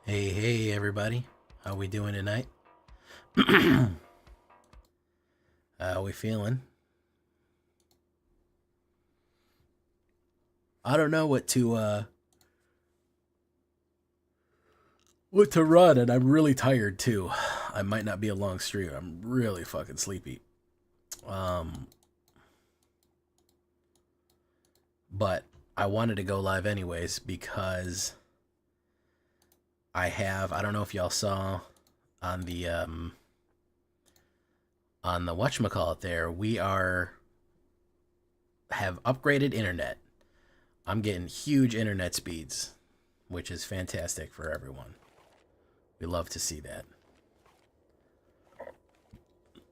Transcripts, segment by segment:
Hey, everybody. How we doing tonight? How we feeling? I don't know what to run, and I'm really tired too. I might not be a long stream. I'm really fucking sleepy. Um, but I wanted to go live anyways because I don't know if y'all saw on the whatchamacallit there, we have upgraded internet. I'm getting huge internet speeds, which is fantastic for everyone. We love to see that.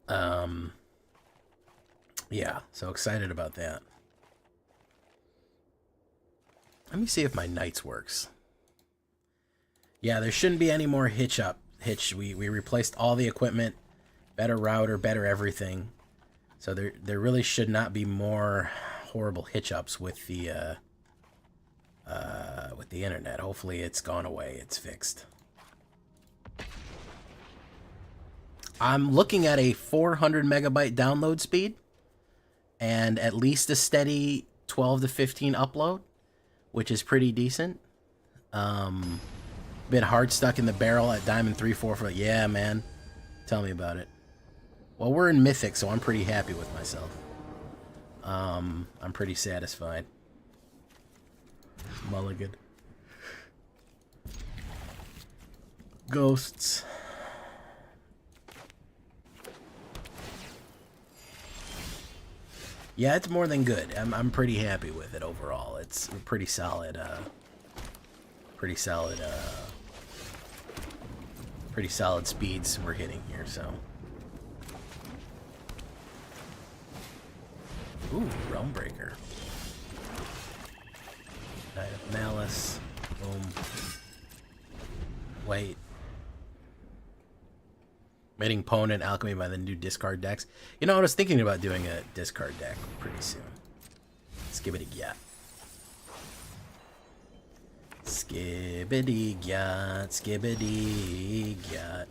Um, yeah, so excited about that. Let me see if my Knights works. Yeah, there shouldn't be any more hitch. We replaced all the equipment, better router, better everything. So there really should not be more horrible hitch ups with the internet. Hopefully it's gone away. It's fixed. I'm looking at a 400 megabyte download speed and at least a steady 12 to 15 upload, which is pretty decent. Been hard stuck in the barrel at Diamond 3-4 for, yeah, man. Tell me about it. Well, we're in Mythic, so I'm pretty happy with myself. I'm pretty satisfied. Mulligan. Ghosts. Yeah, it's more than good. I'm pretty happy with it overall. It's pretty solid. Pretty solid speeds we're hitting here. So, ooh, Realmbreaker. Knight of Malice. Boom. Wait. Mating opponent alchemy by the new discard decks. You know, I was thinking about doing a discard deck pretty soon. Skibbity gyat. Skibbity gyat. Skibbity gyat.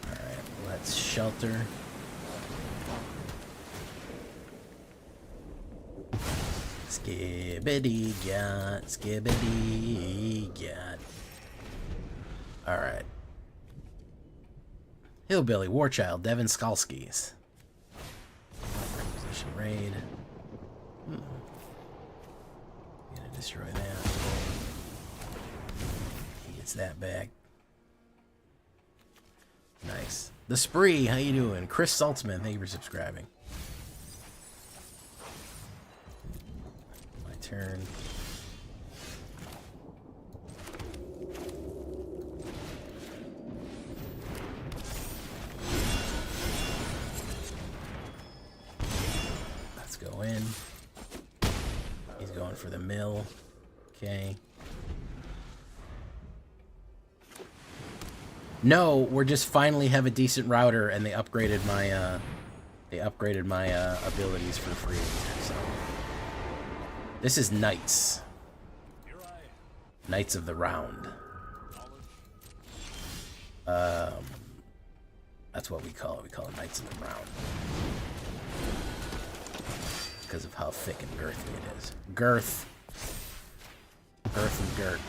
Alright, let's shelter. Skibbity gyat. Skibbity gyat. Alright. Hillbilly, Warchild, Devin Skalskis. Requisition raid. Gonna destroy that. He gets that back. Nice. The Spree, how you doing? Chris Saltzman, thank you for subscribing. My turn. Go in. He's going for the mill. Okay. No, we're just finally have a decent router, and they upgraded my abilities for free. So this is Knights. Knights of the Round. That's what we call it. We call it Knights of the Round. Because of how thick and girthy it is. Girth and girt.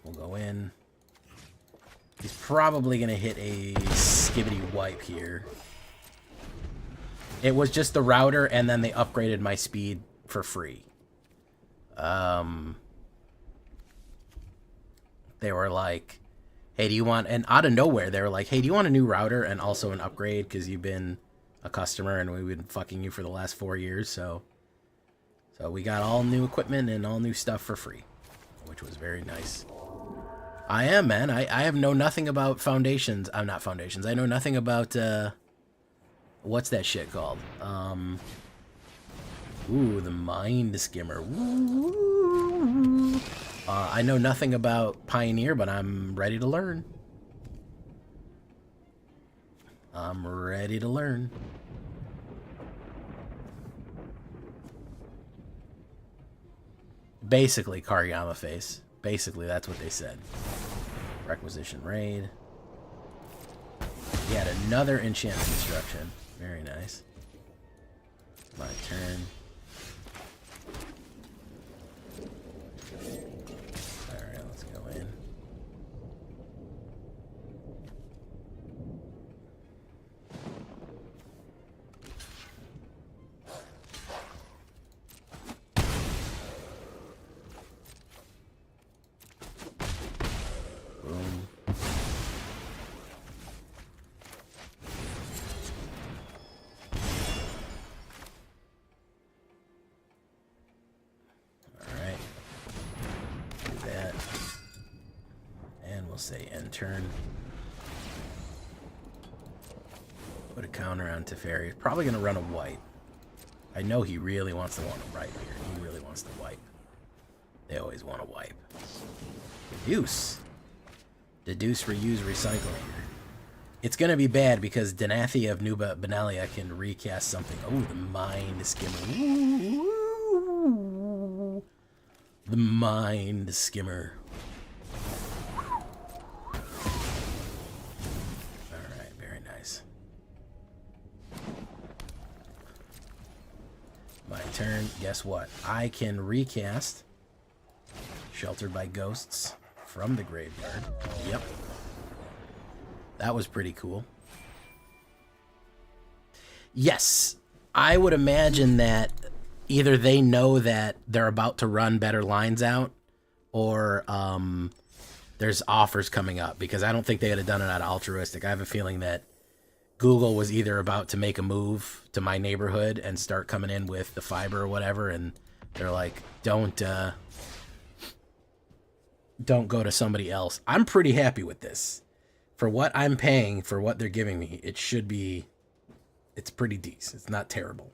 We'll go in. He's probably going to hit a skibbity wipe here. It was just the router, and then they upgraded my speed for free. They were like, hey, do you want... And out of nowhere, they were like, hey, do you want a new router and also an upgrade? Because you've been a customer and we've been fucking you for the last 4 years, so we got all new equipment and all new stuff for free, which was very nice. I am, man. I have know nothing about foundations. I'm not foundations. I know nothing about what's that shit called? Ooh, the Mind Skimmer. Ooh. I know nothing about Pioneer, but I'm ready to learn. I'm ready to learn. Basically, Karyama face. Basically, that's what they said. Requisition raid. He had another enchant construction. Very nice. My turn. Alright, let's go in. Boom. Alright. Do that. And we'll say end turn. Put a counter on Teferi. Probably going to run a wipe. I know he really wants to want to wipe here. He really wants to wipe. They always want to wipe. Deduce. Deduce, reuse, recycle here. It's going to be bad because Denathi of Nuba Benalia can recast something. Oh, the Mind Skimmer. Ooh. The Mind Skimmer. Alright, very nice. My turn. Guess what? I can recast Sheltered by Ghosts from the graveyard. Yep. That was pretty cool. Yes, I would imagine that either they know that they're about to run better lines out, or there's offers coming up, because I don't think they would have done it out of altruistic. I have a feeling that Google was either about to make a move to my neighborhood and start coming in with the fiber or whatever, and they're like, don't go to somebody else. I'm pretty happy with this. For what I'm paying, for what they're giving me, it should be, it's pretty decent. It's not terrible.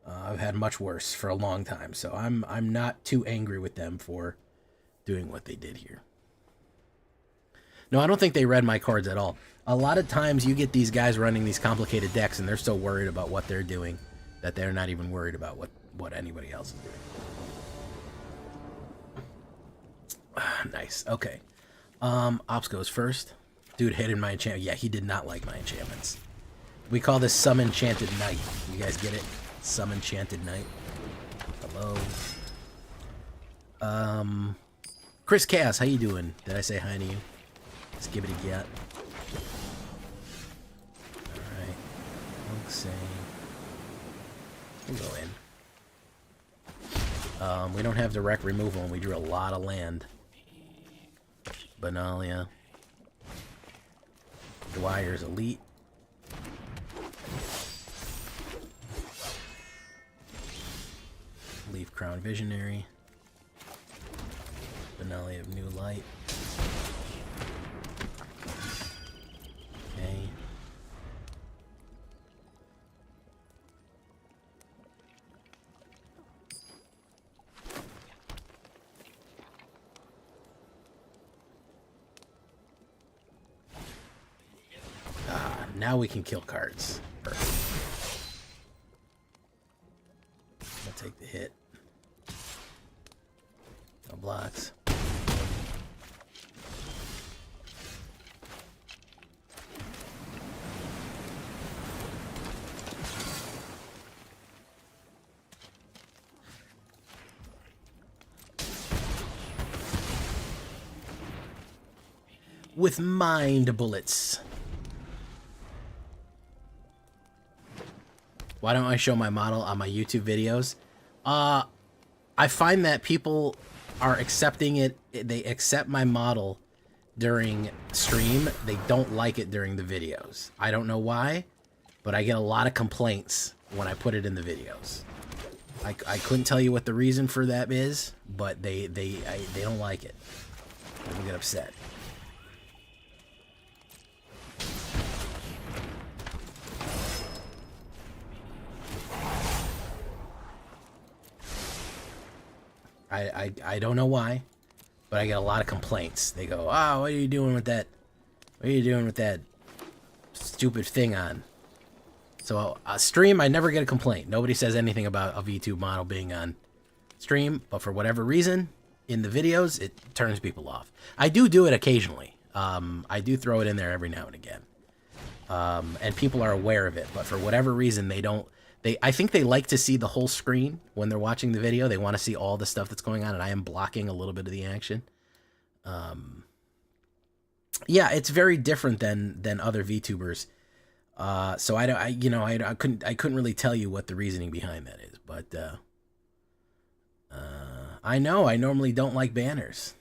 I've had much worse for a long time, so I'm not too angry with them for doing what they did here. No, I don't think they read my cards at all. A lot of times you get these guys running these complicated decks, and they're so worried about what they're doing that they're not even worried about what anybody else is doing. Nice. Okay. Ops goes first. Dude hated my enchantment. Yeah, he did not like my enchantments. We call this Some Enchanted Knight. You guys get it? Some Enchanted Knight. Hello. Chris Cass, how you doing? Did I say hi to you? Skibbity get. Alright. Let's see. We'll go in. We don't have direct removal, and we drew a lot of land. Benalia. Dwyer's Elite. Leaf Crown Visionary. Benalia of New Light. Okay. Now we can kill cards. Perfect. I'll take the hit. No blocks. With mind bullets. Why don't I show my model on my YouTube videos? I find that people are accepting it. They accept my model during stream. They don't like it during the videos. I don't know why, but I get a lot of complaints when I put it in the videos. I couldn't tell you what the reason for that is, but they don't like it. They get upset. I don't know why, but I get a lot of complaints. They go, "Oh, what are you doing with that? What are you doing with that stupid thing on?" So stream, I never get a complaint. Nobody says anything about a V2 model being on stream, but for whatever reason, in the videos, it turns people off. I do it occasionally. I do throw it in there every now and again. And people are aware of it, but for whatever reason, they don't. I think they like to see the whole screen when they're watching the video. They want to see all the stuff that's going on, and I am blocking a little bit of the action. Yeah, it's very different than other VTubers. So I couldn't really tell you what the reasoning behind that is, but I know I normally don't like banners.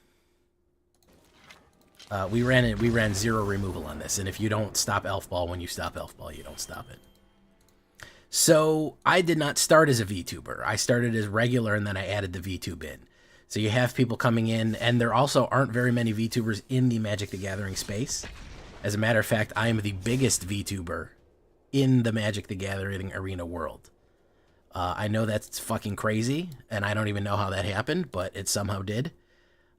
We ran 0 removal on this, and if you don't stop Elf Ball when you stop Elf Ball, you don't stop it. So I did not start as a VTuber. I started as regular, and then I added the VTube in. So you have people coming in, and there also aren't very many VTubers in the Magic the Gathering space. As a matter of fact, I am the biggest VTuber in the Magic the Gathering arena world. I know that's fucking crazy, and I don't even know how that happened, but it somehow did.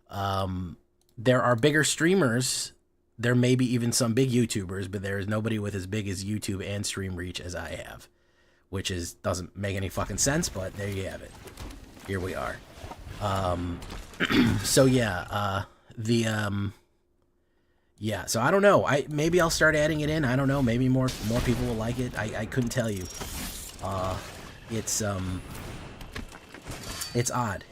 There are bigger streamers. There may be even some big YouTubers, but there is nobody with as big as YouTube and stream reach as I have, which doesn't make any fucking sense, but there you have it. Here we are. So yeah, yeah, so I don't know. Maybe I'll start adding it in. I don't know. Maybe more people will like it. I couldn't tell you. It's odd.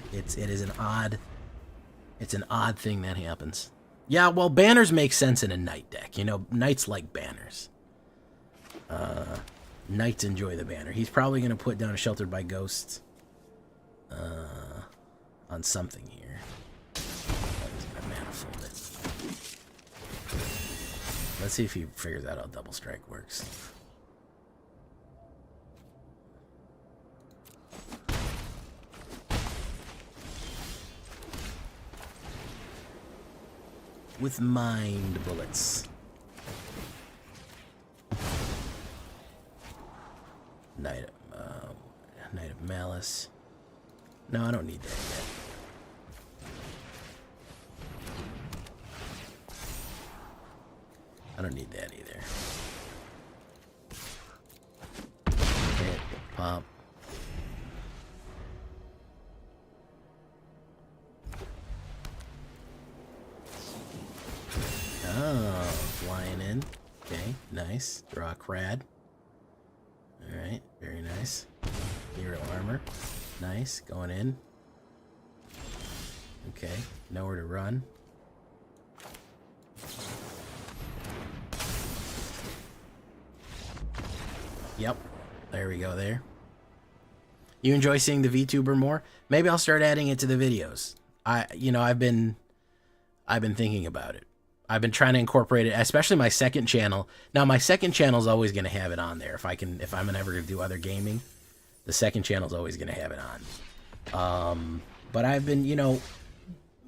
It's an odd thing that happens. Yeah, well, banners make sense in a knight deck. You know, knights like banners. Knights enjoy the banner. He's probably going to put down a Sheltered by Ghosts on something here. He's going to manifold it. Let's see if he figures out how Double Strike works. With mind bullets. Knight of Malice. No, I don't need that yet. I don't need that either. Hit, pop. Oh, flying in. Okay, nice. Draw a Crad. Alright, very nice. Hero armor. Nice, going in. Okay, nowhere to run. Yep, there we go there. You enjoy seeing the VTuber more? Maybe I'll start adding it to the videos. I've been thinking about it. I've been trying to incorporate it, especially my second channel. Now, my second channel is always going to have it on there. If I'm ever going to do other gaming, the second channel is always going to have it on. But I've been,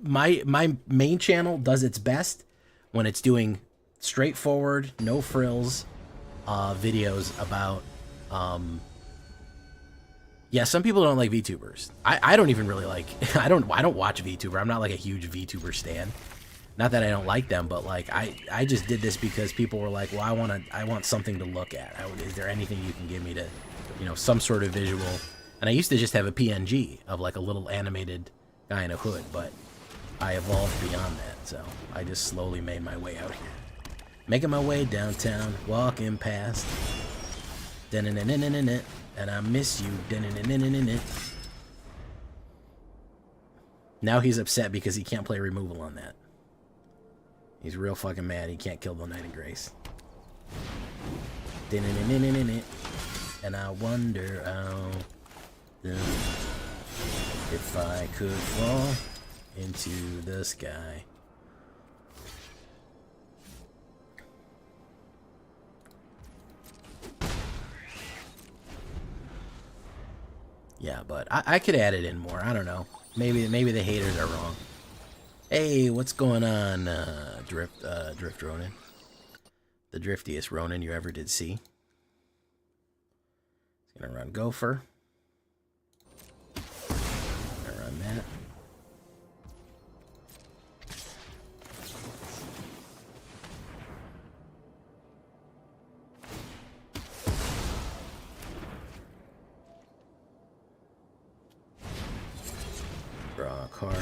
my main channel does its best when it's doing straightforward, no frills videos about. Yeah, some people don't like VTubers. I don't even really like. I don't watch VTuber. I'm not like a huge VTuber stan. Not that I don't like them, but like I just did this because people were like, well, I want something to look at. Is there anything you can give me to, some sort of visual? And I used to just have a PNG of like a little animated guy in a hood, but I evolved beyond that. So I just slowly made my way out here, making my way downtown, walking past. And I miss you. Now he's upset because he can't play removal on that. He's real fucking mad. He can't kill the Knight of Grace. And I wonder if I could fall into the sky. Yeah, but I could add it in more. I don't know. Maybe the haters are wrong. Hey, what's going on, Drift Ronin? The driftiest Ronin you ever did see. He's gonna run Gopher. Gonna run that. Draw a card.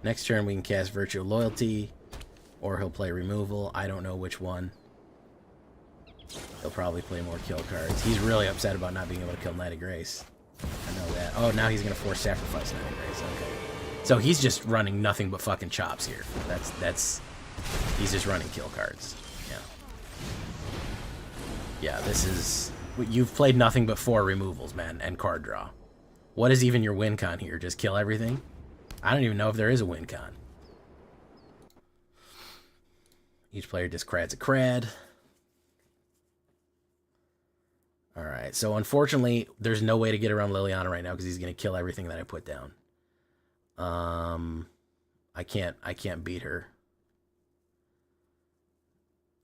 Next turn we can cast Virtue of Loyalty, or he'll play Removal. I don't know which one. He'll probably play more kill cards. He's really upset about not being able to kill Knight of Grace. I know that. Oh, now he's going to force sacrifice Knight of Grace. Okay. So he's just running nothing but fucking chops here. He's just running kill cards. Yeah. Yeah, this is... You've played nothing but 4 removals, man, and card draw. What is even your win con here? Just kill everything? I don't even know if there is a win con. Each player discrads a crad. Alright, so unfortunately, there's no way to get around Liliana right now because he's going to kill everything that I put down. I can't beat her.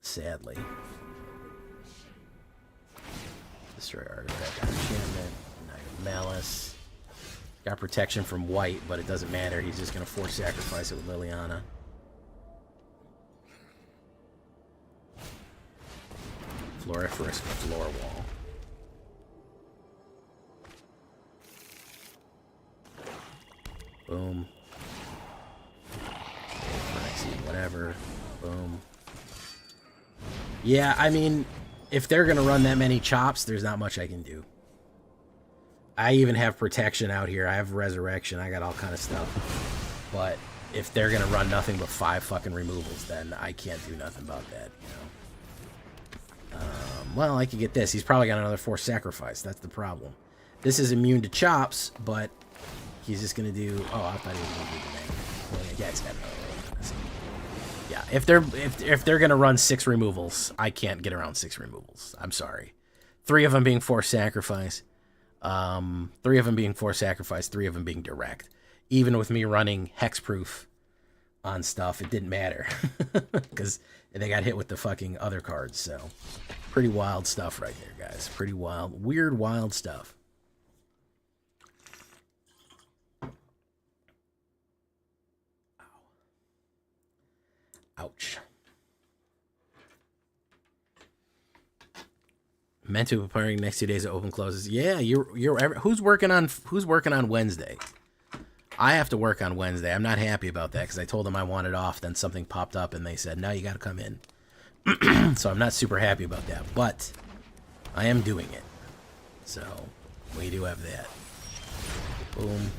Sadly. Destroy Artifact on Enchantment. Knight of Malice. Got protection from white, but it doesn't matter. He's just going to force sacrifice it with Liliana. Floriferous Floor Wall. Boom. Whatever. Boom. Yeah, I mean, if they're going to run that many chops, there's not much I can do. I even have protection out here. I have resurrection. I got all kind of stuff. But if they're going to run nothing but 5 fucking removals, then I can't do nothing about that, you know. Well, I could get this. He's probably got another 4 sacrifice. That's the problem. This is immune to chops, but he's just going to do... Oh, I thought he was going to do the name. Yeah, he's got another one. Yeah, if they're going to run 6 removals, I can't get around 6 removals. I'm sorry. 3 of them being 4 sacrifice. 3 of them being 4 sacrifice, 3 of them being direct. Even with me running hexproof on stuff, it didn't matter. Because they got hit with the fucking other cards, so... Pretty wild stuff right there, guys. Pretty wild. Weird, wild stuff. Ouch. Meant to be preparing next 2 days of open closes. Yeah, who's working on Wednesday? I have to work on Wednesday. I'm not happy about that because I told them I wanted off. Then something popped up and they said, no, you got to come in. So I'm not super happy about that, but I am doing it. So we do have that. Boom.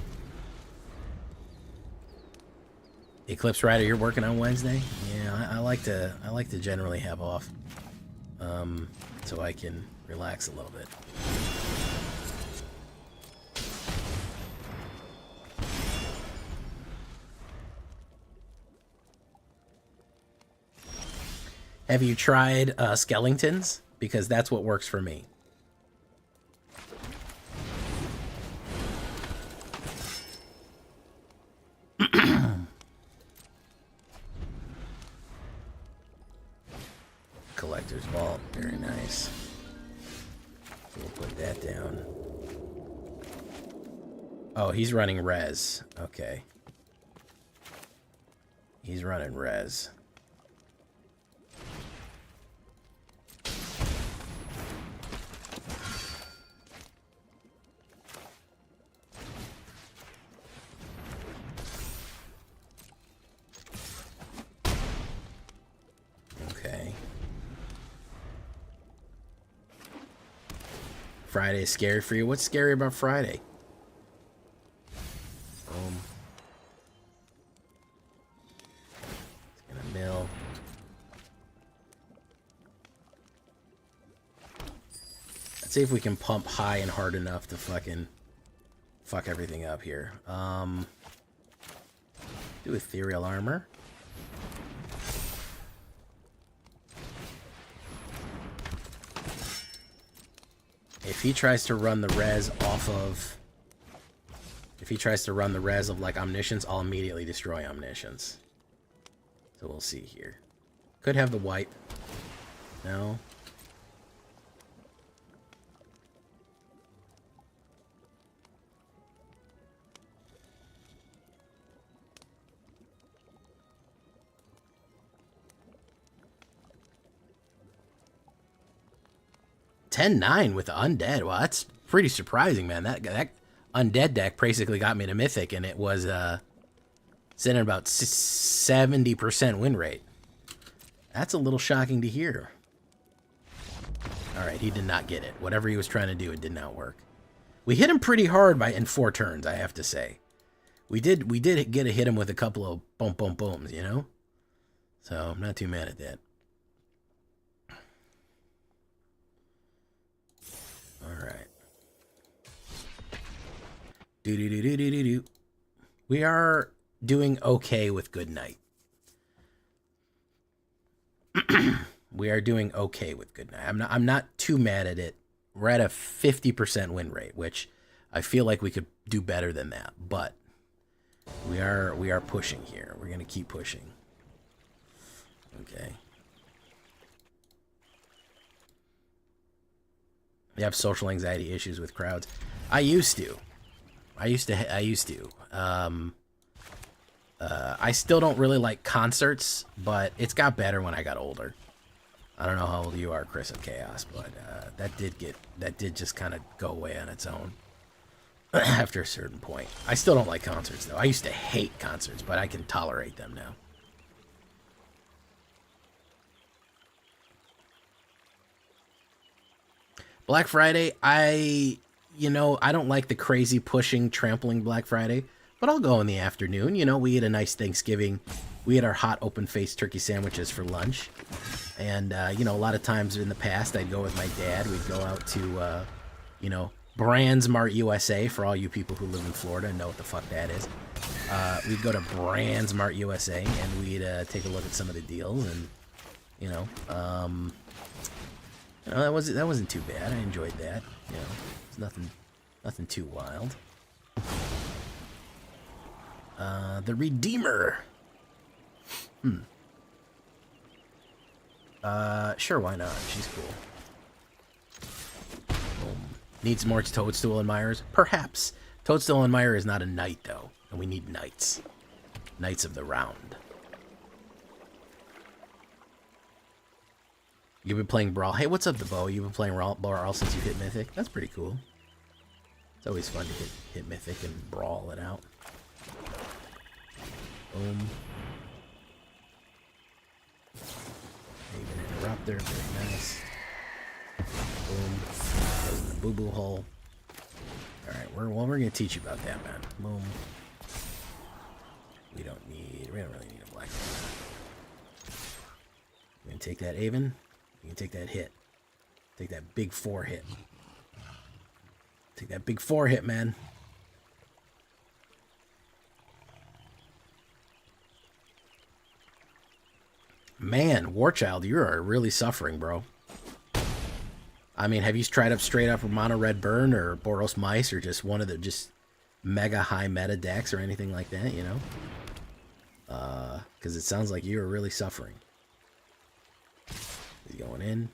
Eclipse Rider, you're working on Wednesday? Yeah, I like to generally have off, so I can relax a little bit. Have you tried Skellingtons? Because that's what works for me. Collector's Vault, very nice. So we'll put that down. Oh, he's running res. Okay. He's running res. Friday is scary for you. What's scary about Friday? It's gonna mill. Let's see if we can pump high and hard enough to fucking fuck everything up here. Do ethereal armor. If he tries to run the res off of... If he tries to run the res of, like, Omniscience, I'll immediately destroy Omniscience. So we'll see here. Could have the wipe. No. $10-9 with the undead. Well, that's pretty surprising, man. That undead deck basically got me to Mythic, and it was Sitting at about 70% win rate. That's a little shocking to hear. All right, he did not get it. Whatever he was trying to do, it did not work. We hit him pretty hard in 4 turns, I have to say. We did get to hit him with a couple of boom, boom, booms, you know? So I'm not too mad at that. All right. Do. We are doing okay with Good Night. We are doing okay with Good Night. I'm not too mad at it. We're at a 50% win rate, which I feel like we could do better than that, but we are pushing here. We're gonna keep pushing. Okay. You have social anxiety issues with crowds. I used to. I still don't really like concerts, but it's got better when I got older. I don't know how old you are, Chris and Chaos, but that did just kind of go away on its own after a certain point. I still don't like concerts though. I used to hate concerts, but I can tolerate them now. Black Friday, I don't like the crazy pushing, trampling Black Friday, but I'll go in the afternoon. You know, we ate a nice Thanksgiving. We had our hot open-faced turkey sandwiches for lunch. And, a lot of times in the past, I'd go with my dad. We'd go out to, Brandsmart USA, for all you people who live in Florida and know what the fuck that is. We'd go to Brandsmart USA, and we'd take a look at some of the deals. And, that wasn't too bad. I enjoyed that. It's nothing too wild. The Redeemer. Sure, why not? She's cool. Needs more Toadstool and Myers? Perhaps. Toadstool and Meyer is not a knight, though. And we need knights. Knights of the round. You've been playing Brawl. Hey, what's up, DeBo? You've been playing Brawl since you hit Mythic? That's pretty cool. It's always fun to hit Mythic and brawl it out. Boom. Even Interrupter, very nice. Boom. Goes in the boo-boo hole. Alright, we're gonna teach you about that, man. Boom. We don't really need a black one. You can take that Aven. You can take that hit. Take that big 4 hit. Take that big 4 hit, man. Man, Warchild, you are really suffering, bro. I mean, have you tried up straight up Mono Red Burn or Boros Mice or just one of the just mega high meta decks or anything like that, you know? Because it sounds like you are really suffering. He's going in.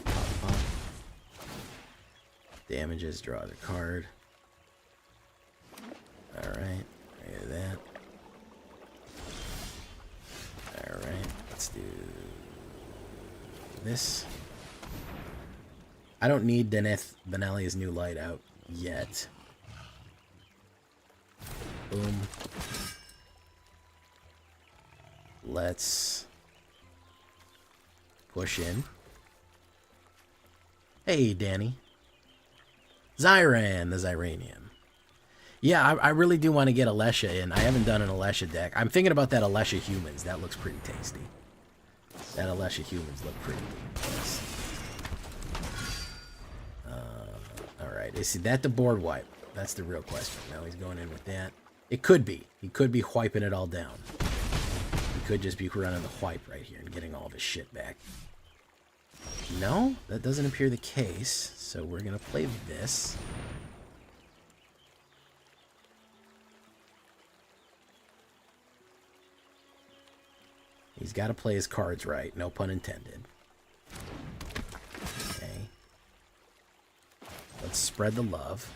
Pop, pop. Damages, draws a card. Alright, look at that. Alright, let's do this. I don't need Deneth Benalia's new light out yet. Boom. Let's push in. Hey, Danny. Zyran, the Zyranium. Yeah, I really do want to get Alesha in. I haven't done an Alesha deck. I'm thinking about that Alesha Humans. That looks pretty tasty. That Alesha Humans look pretty nice. Alright, is that the board wipe? That's the real question. Now he's going in with that. It could be. He could be wiping it all down. He could just be running the wipe right here and getting all of his shit back. No, that doesn't appear the case. So we're going to play this. He's got to play his cards right. No pun intended. Okay. Let's spread the love.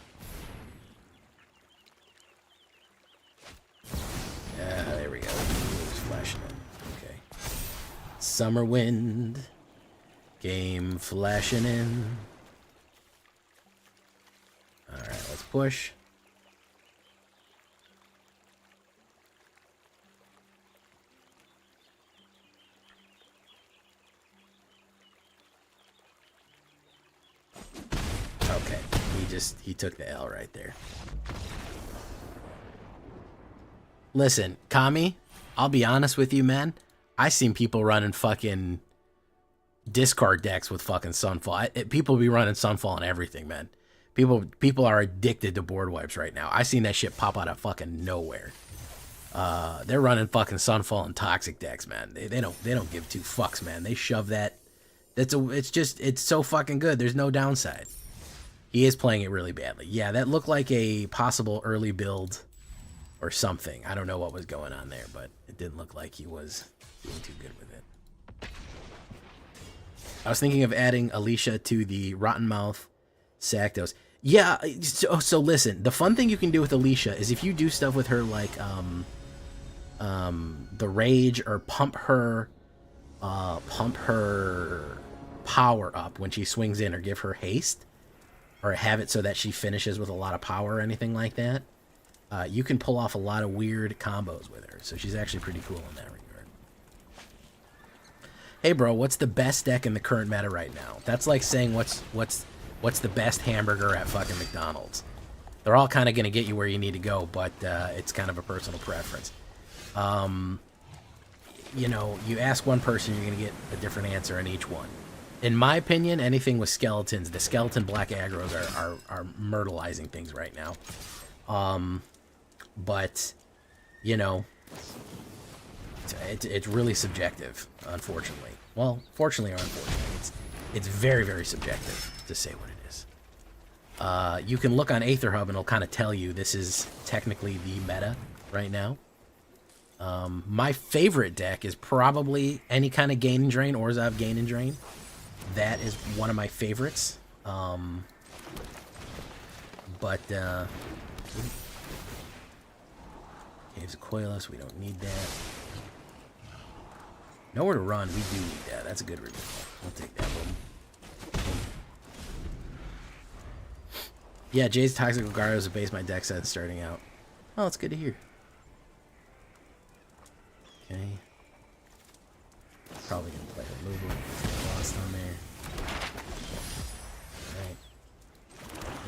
There we go. He's flashing in. Okay. Summer Wind. Game flashing in. Alright, let's push. he took the L right there. Listen, Kami, I'll be honest with you, man. I seen people running fucking discard decks with fucking Sunfall. People be running Sunfall and everything, man. People are addicted to board wipes right now. I seen that shit pop out of fucking nowhere. They're running fucking Sunfall and Toxic decks, man. They don't give two fucks, man. They shove that. It's so fucking good. There's no downside. He is playing it really badly. Yeah, that looked like a possible early build or something. I don't know what was going on there, but it didn't look like he was doing too good with it. I was thinking of adding Alicia to the Rotten Mouth Sactos. Yeah, so listen, the fun thing you can do with Alicia is if you do stuff with her like the Rage or pump her power up when she swings in, or give her haste, or have it so that she finishes with a lot of power or anything like that, you can pull off a lot of weird combos with her. So she's actually pretty cool in that regard. Hey bro, what's the best deck in the current meta right now? That's like saying what's the best hamburger at fucking McDonald's. They're all kind of going to get you where you need to go, but it's kind of a personal preference. You know, you ask one person, you're going to get a different answer in each one. In my opinion, anything with skeletons, the skeleton black aggros are myrtleizing things right now. But, you know, it's really subjective, unfortunately. Well, fortunately or unfortunately, it's very, very subjective, to say what it is. You can look on AetherHub and it'll kind of tell you this is technically the meta right now. My favorite deck is probably any kind of Gain and Drain, Orzhov Gain and Drain. That is one of my favorites. Caves of Coilus, we don't need that. Nowhere to Run, we do need that. That's a good removal. We'll take that one. Yeah, Jay's Toxic Gargo is a base my deck set starting out. Oh, that's good to hear. Okay. Probably gonna play a removal. Lost on there. Alright.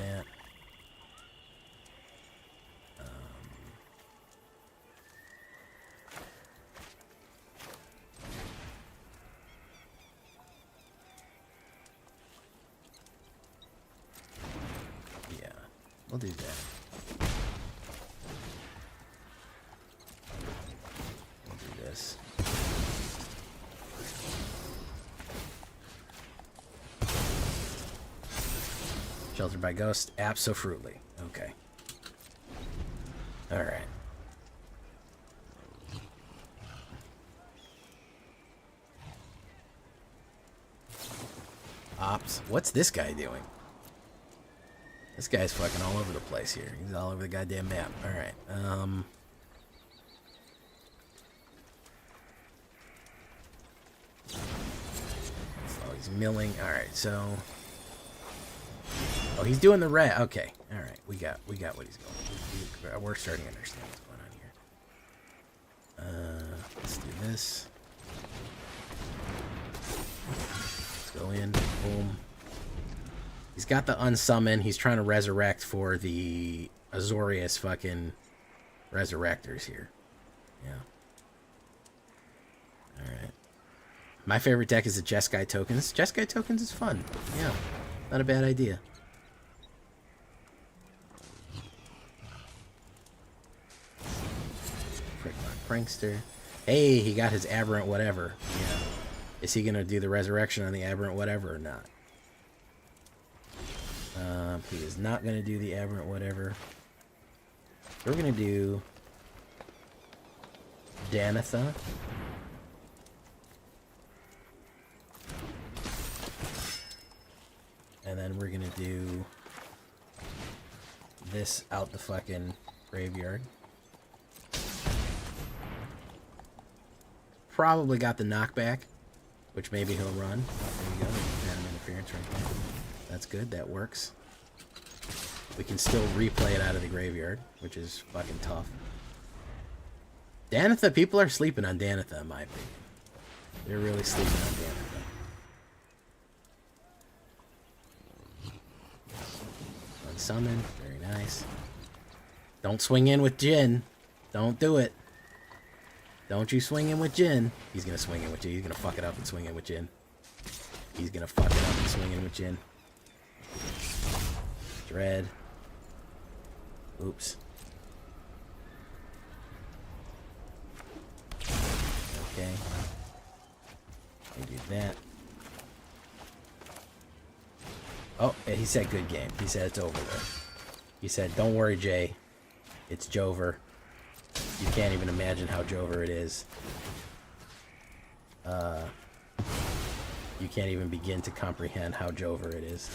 That. Yeah, we'll do that. Sheltered by Ghost? Abso-fruitly. Okay. Alright. Ops. What's this guy doing? This guy's fucking all over the place here. He's all over the goddamn map. Alright. Oh, he's milling. Alright, so... Oh, he's doing the red. Okay. Alright. We got what he's going. We're starting to understand what's going on here. Let's do this. Let's go in. Boom. He's got the unsummon. He's trying to resurrect for the Azorius fucking resurrectors here. Yeah. Alright. My favorite deck is the Jeskai Tokens. Jeskai Tokens is fun. Yeah. Not a bad idea. Prankster. Hey, he got his aberrant whatever. Yeah. Is he gonna do the resurrection on the aberrant whatever or not? He is not gonna do the aberrant whatever. We're gonna do Danitha. And then we're gonna do this out the fucking graveyard. Probably got the knockback, which maybe he'll run. There you go. Random interference right there. That's good. That works. We can still replay it out of the graveyard, which is fucking tough. Danitha, people are sleeping on Danitha, in my opinion. They're really sleeping on Danitha. summon. Very nice. Don't swing in with Jin. Don't do it. Don't you swing in with Jin. He's gonna swing in with Jin. He's gonna fuck it up and swing in with Jin. He's gonna fuck it up and swing in with Jin. Dread. Oops. Okay. I do that. Oh, he said good game. He said it's over there. He said, don't worry, Jay. It's Jover. You can't even imagine how Jover it is. You can't even begin to comprehend how Jover it is.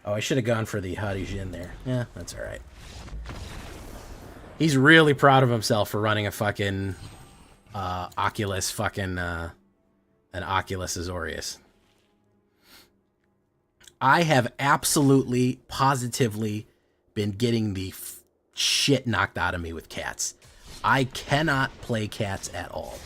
Oh, I should have gone for the Hadi Jin there. Yeah, that's alright. He's really proud of himself for running a fucking Oculus fucking an Oculus Azorius. I have absolutely, positively been getting the shit knocked out of me with cats. I cannot play cats at all.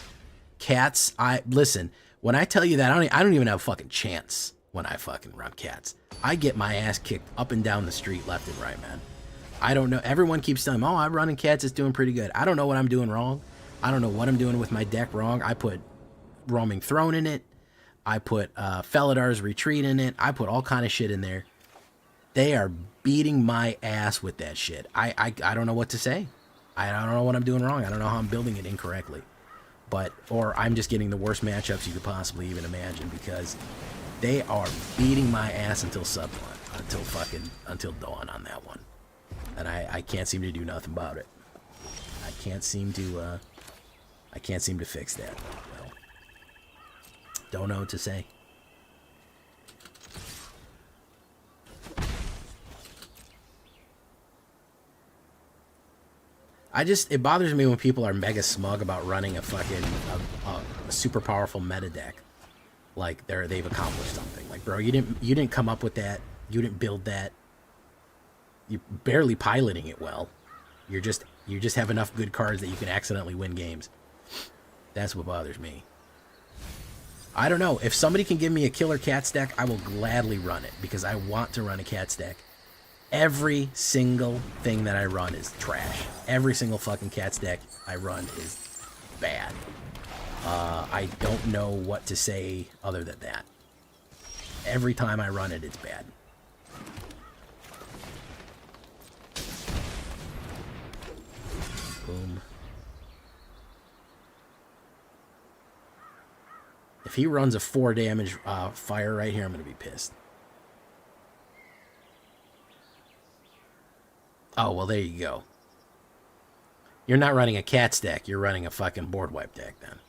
Cats, listen, when I tell you that, I don't even have a fucking chance when I fucking run cats. I get my ass kicked up and down the street left and right, man. I don't know. Everyone keeps telling me, oh, I'm running cats, it's doing pretty good. I don't know what I'm doing wrong. I don't know what I'm doing with my deck wrong. I put Roaming Throne in it. I put Feladar's Retreat in it. I put all kind of shit in there. They are beating my ass with that shit. I don't know what to say. I don't know what I'm doing wrong. I don't know how I'm building it incorrectly. Or I'm just getting the worst matchups you could possibly even imagine, because they are beating my ass until sub-1, until dawn on that one. And I can't seem to do nothing about it. I can't seem to fix that. Well, don't know what to say. It bothers me when people are mega smug about running a fucking a super powerful meta deck. Like they've accomplished something. Like, bro, you didn't come up with that. You didn't build that. You're barely piloting it well. You just have enough good cards that you can accidentally win games. That's what bothers me. I don't know. If somebody can give me a killer Cats deck, I will gladly run it, because I want to run a Cats deck. Every single thing that I run is trash. Every single fucking Cats deck I run is bad. I don't know what to say other than that. Every time I run it, it's bad. Boom. If he runs a 4 damage fire right here, I'm going to be pissed. Oh, well, there you go. You're not running a Cats deck. You're running a fucking board wipe deck then.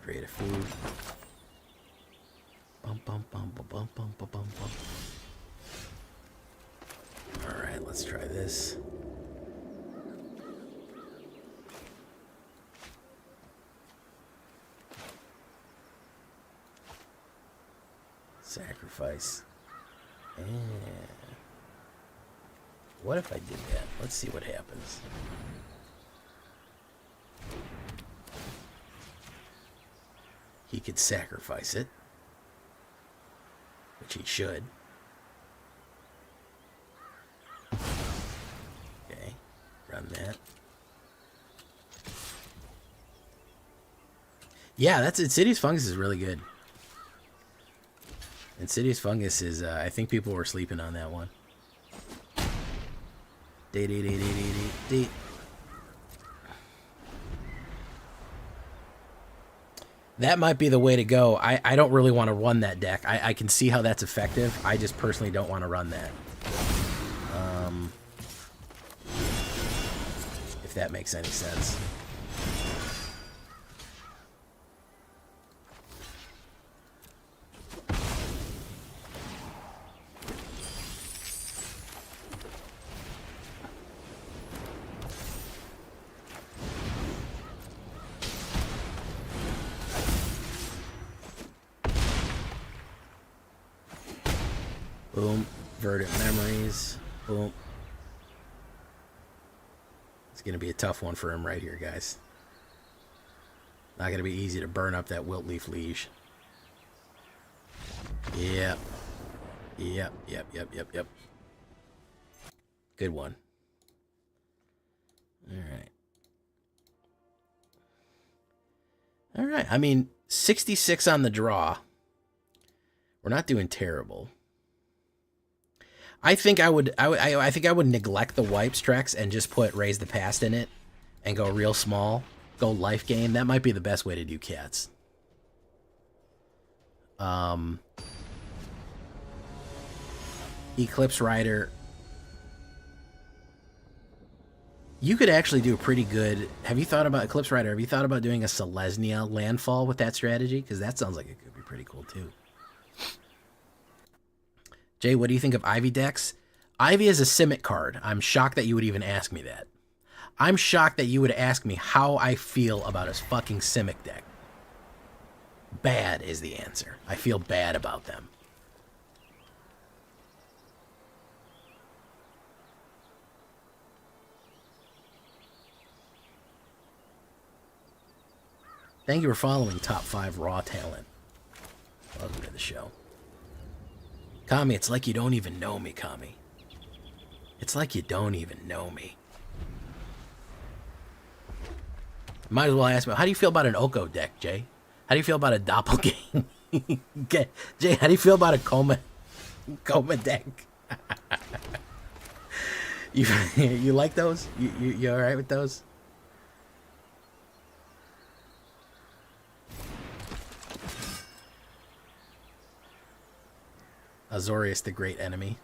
Create a food. Bum, bum, bum, bum, bum, bum, bum, bum, bum. Alright, let's try this. Sacrifice. And what if I did that? Let's see what happens. He could sacrifice it, which he should. Okay, run that. Yeah, that's Insidious Fungus is really good. Insidious Fungus is, I think people were sleeping on that one. That might be the way to go. I don't really want to run that deck. I can see how that's effective. I just personally don't want to run that. If that makes any sense. Boom. Verdant Memories. Boom. It's going to be a tough one for him right here, guys. Not going to be easy to burn up that Wiltleaf Liege. Yep. Yep. Good one. All right. I mean, 66 on the draw. We're not doing terrible. I think I would neglect the wipes tracks and just put Raise the Past in it and go real small. Go life gain. That might be the best way to do cats. Eclipse Rider. You could actually do a pretty good... Have you thought about Eclipse Rider? Have you thought about doing a Selesnya landfall with that strategy? Because that sounds like it could be pretty cool too. Jay, what do you think of Ivy decks? Ivy is a Simic card. I'm shocked that you would even ask me that. I'm shocked that you would ask me how I feel about a fucking Simic deck. Bad is the answer. I feel bad about them. Thank you for following Top 5 Raw Talent. Welcome to the show. Kami, it's like you don't even know me, Kami. It's like you don't even know me. Might as well ask me, how do you feel about an Oko deck, Jay? How do you feel about a Doppelgang? Jay, how do you feel about a Koma deck? you like those? You all right with those? Azorius, the great enemy.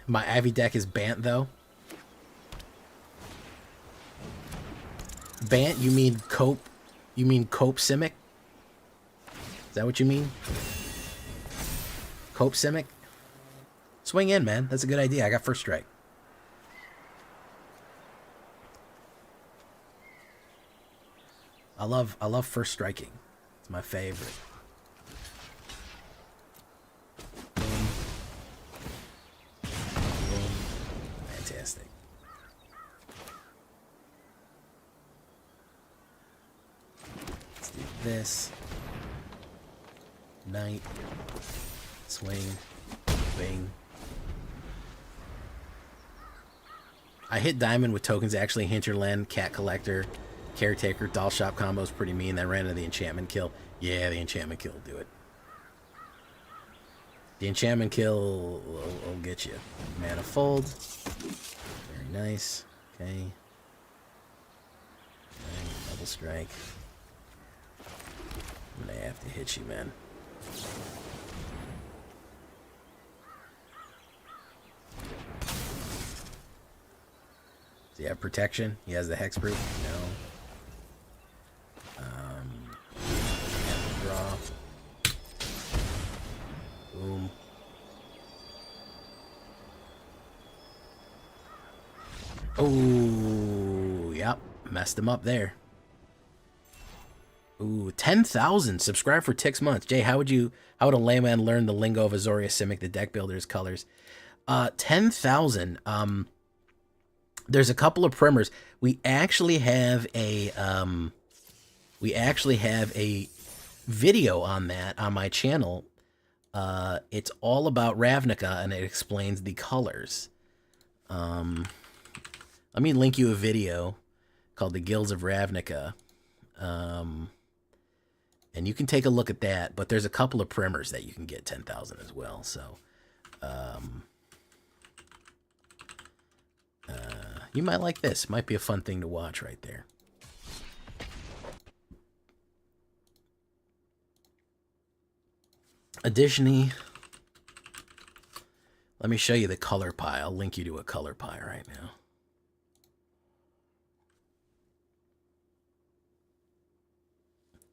My Ivy deck is Bant, though. Bant, you mean Cope? You mean Cope Simic? Is that what you mean? Cope Simic? Swing in, man. That's a good idea. I got first strike. I love first striking. It's my favorite. Boom. Boom. Fantastic. Let's do this. Knight. Swing. Bing. I hit diamond with tokens actually hinterland, cat collector, caretaker, doll shop combo is pretty mean. That ran into the enchantment kill. Yeah, the enchantment kill will do it. The enchantment kill will get you. Manifold. Very nice. Okay. Double strike. I'm gonna have to hit you, man. Does he have protection? He has the hexproof? No. Draw. Boom. Oh, yep. Messed him up there. Ooh, 10,000. Subscribe for 6 months. Jay, how would a layman learn the lingo of Azorius Simic, the deck builder's colors? 10,000. There's a couple of primers. We actually have a video on that on my channel. It's all about Ravnica and it explains the colors. Let me link you a video called The Guilds of Ravnica. And you can take a look at that, but there's a couple of primers that you can get 10,000 as well. So, you might like this. Might be a fun thing to watch right there. Additionally, let me show you the color pie. I'll link you to a color pie right now.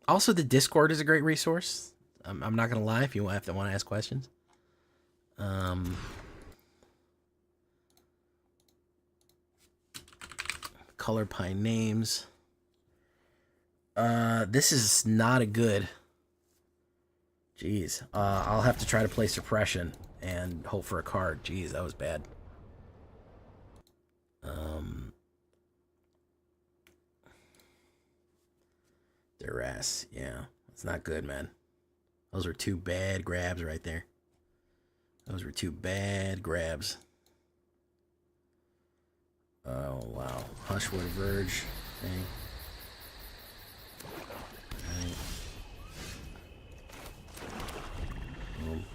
Also, the Discord is a great resource. I'm not going to lie if you want to ask questions. Color pie names. This is not a good... Jeez. I'll have to try to play Suppression and hope for a card. Jeez, that was bad. Duress. Yeah. It's not good, man. Those were two bad grabs right there. Those were two bad grabs. Oh, wow. Hushwood Verge. Okay. Alright. Boom.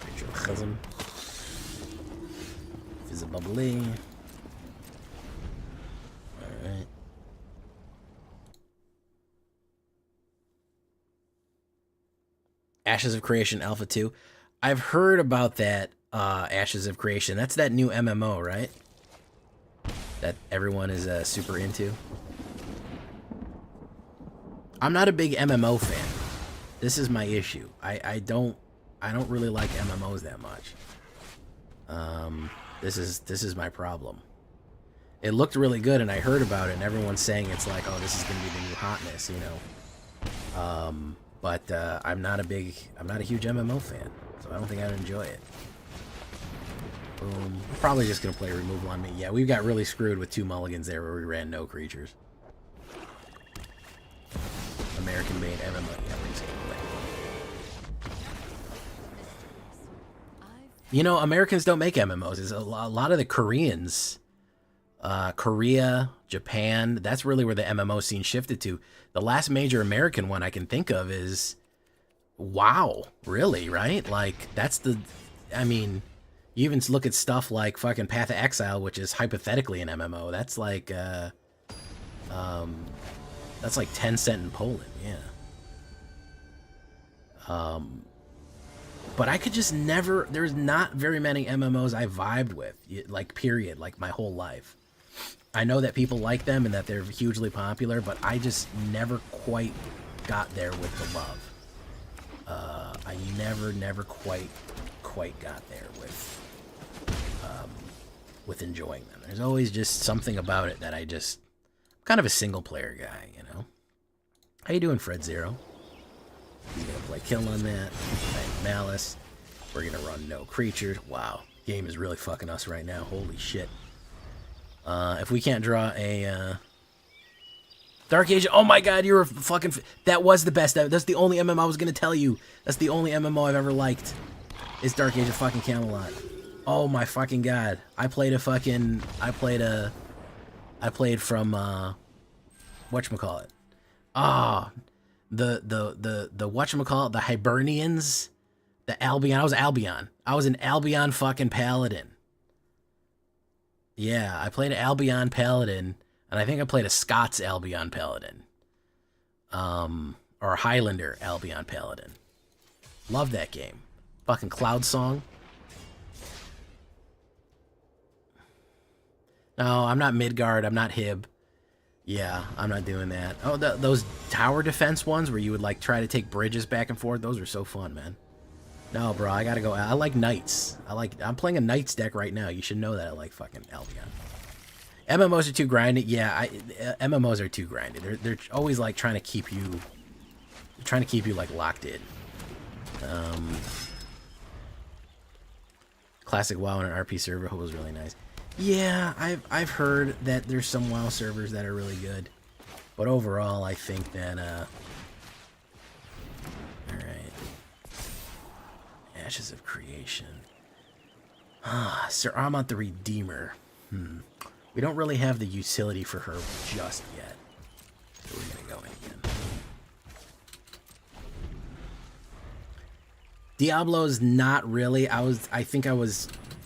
Rachel Chazam. Fizzabubly. Alright. Ashes of Creation Alpha 2. I've heard about that Ashes of Creation. That's that new MMO, right? That everyone is super into. I'm not a big MMO fan. This is my issue. I don't really like MMOs that much. This is my problem. It looked really good, and I heard about it, and everyone's saying it's like, oh, this is gonna be the new hotness, you know. But I'm not a huge MMO fan, so I don't think I'd enjoy it. Boom. Probably just gonna play removal on me. Yeah, we got really screwed with 2 mulligans there where we ran no creatures. American-made MMO. Yeah, we're just gonna play. You know, Americans don't make MMOs. It's a lot of the Koreans, Korea, Japan. That's really where the MMO scene shifted to. The last major American one I can think of is WoW. Really, right? Like I mean, you even look at stuff like fucking Path of Exile, which is hypothetically an MMO. That's like Tencent in Poland, yeah. But I could just never. There's not very many MMOs I vibed with, like period, like my whole life. I know that people like them and that they're hugely popular, but I just never quite got there with the love. I never quite got there with enjoying them. There's always just something about it that I'm kind of a single player guy, you know. How you doing, Fred Zero? He's gonna play kill on that. Malice. We're gonna run no creatures. Wow, game is really fucking us right now. Holy shit. If we can't draw a Dark Age, oh my god, you're a fucking. That was the best. That's the only MMO I was gonna tell you. That's the only MMO I've ever liked. Is Dark Age of fucking Camelot. Oh my fucking god. I played from whatchamacallit. Ah, the whatchamacallit, the Hibernians, the Albion. I was Albion. I was an Albion fucking paladin. Yeah, I played an Albion paladin, and I think I played a Scots Albion paladin. Or a Highlander Albion paladin. Love that game. Fucking Cloud Song. No, I'm not Midgard. I'm not Hib. Yeah, I'm not doing that. Oh, those tower defense ones where you would like try to take bridges back and forth. Those are so fun, man. No, bro, I gotta go. I like knights. I'm playing a knights deck right now. You should know that I like fucking Albion. MMOs are too grinded. Yeah, MMOs are too grinded. They're always like trying to keep you like locked in. Classic WoW on an RP server was really nice. Yeah, I've heard that there's some WoW servers that are really good, but overall, I think that all right, Ashes of Creation. Sir Amant the Redeemer. We don't really have the utility for her just yet. So we're gonna go in again. Diablo's not really.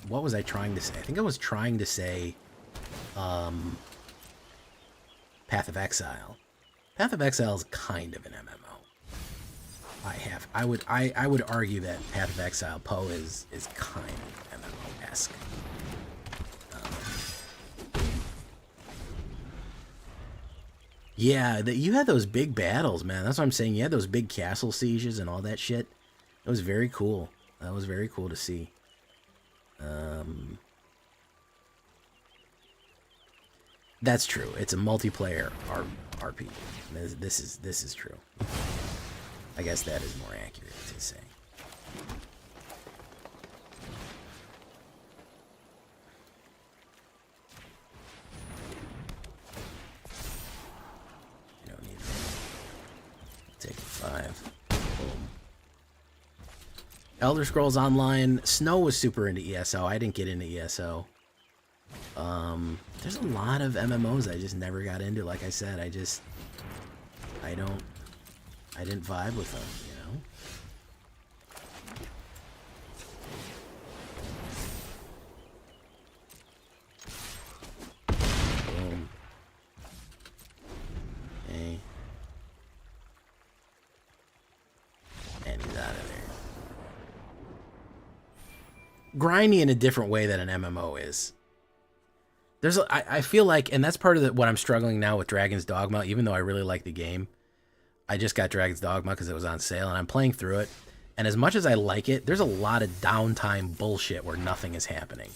What was I trying to say? I think I was trying to say Path of Exile. Path of Exile is kind of an MMO. I would argue that Path of Exile Poe is kind of MMO-esque. Yeah, you had those big battles, man. That's what I'm saying. You had those big castle sieges and all that shit. It was very cool. That was very cool to see. That's true. It's a multiplayer RPG. This is true. I guess that is more accurate to say. You don't need that. Take a 5. Boom. Elder Scrolls Online. Snow was super into ESO. I didn't get into ESO. There's a lot of MMOs I just never got into. Like I said, I didn't vibe with them, you know? Boom. Okay. And he's out of there. Grindy in a different way than an MMO is. I feel like, and that's part of what I'm struggling now with Dragon's Dogma, even though I really like the game. I just got Dragon's Dogma because it was on sale, and I'm playing through it. And as much as I like it, there's a lot of downtime bullshit where nothing is happening.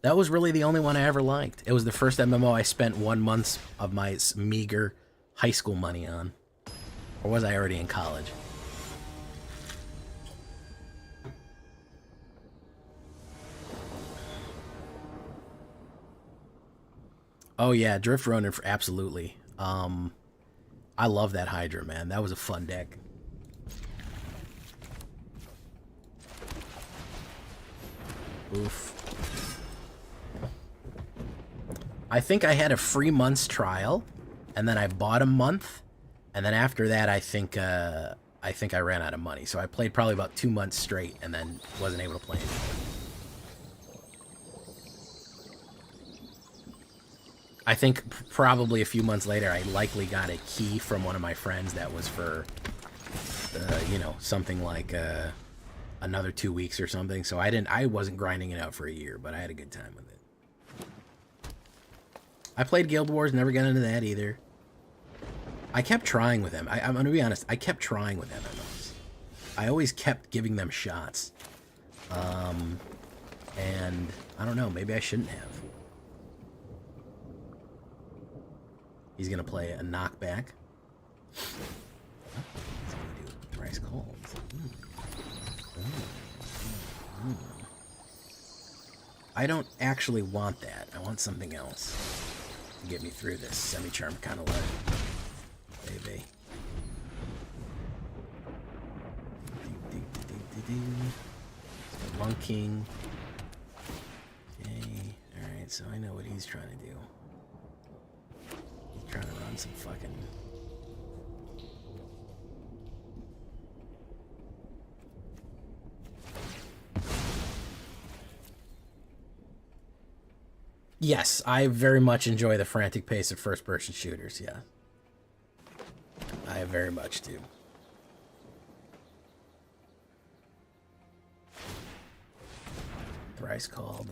That was really the only one I ever liked. It was the first MMO I spent 1 month of my meager high school money on. Or was I already in college? Oh yeah, Drift Ronin, absolutely. I love that Hydra, man. That was a fun deck. Oof. I think I had a free month's trial, and then I bought a month, and then after that, I think I ran out of money. So I played probably about 2 months straight, and then wasn't able to play anymore. I think probably a few months later, I likely got a key from one of my friends that was for, you know, something like another 2 weeks or something. So I wasn't grinding it out for a year, but I had a good time with it. I played Guild Wars, never got into that either. I kept trying with them. I'm going to be honest, I kept trying with MMOs. I always kept giving them shots. And I don't know, maybe I shouldn't have. He's going to play a knockback. He's going to do thrice cold. I don't actually want that. I want something else to get me through this semi-charm kind of life. Baby. Monk King. Okay. Alright, so I know what he's trying to do. Trying to run some fucking... Yes, I very much enjoy the frantic pace of first-person shooters, yeah. I very much do. Thrice called.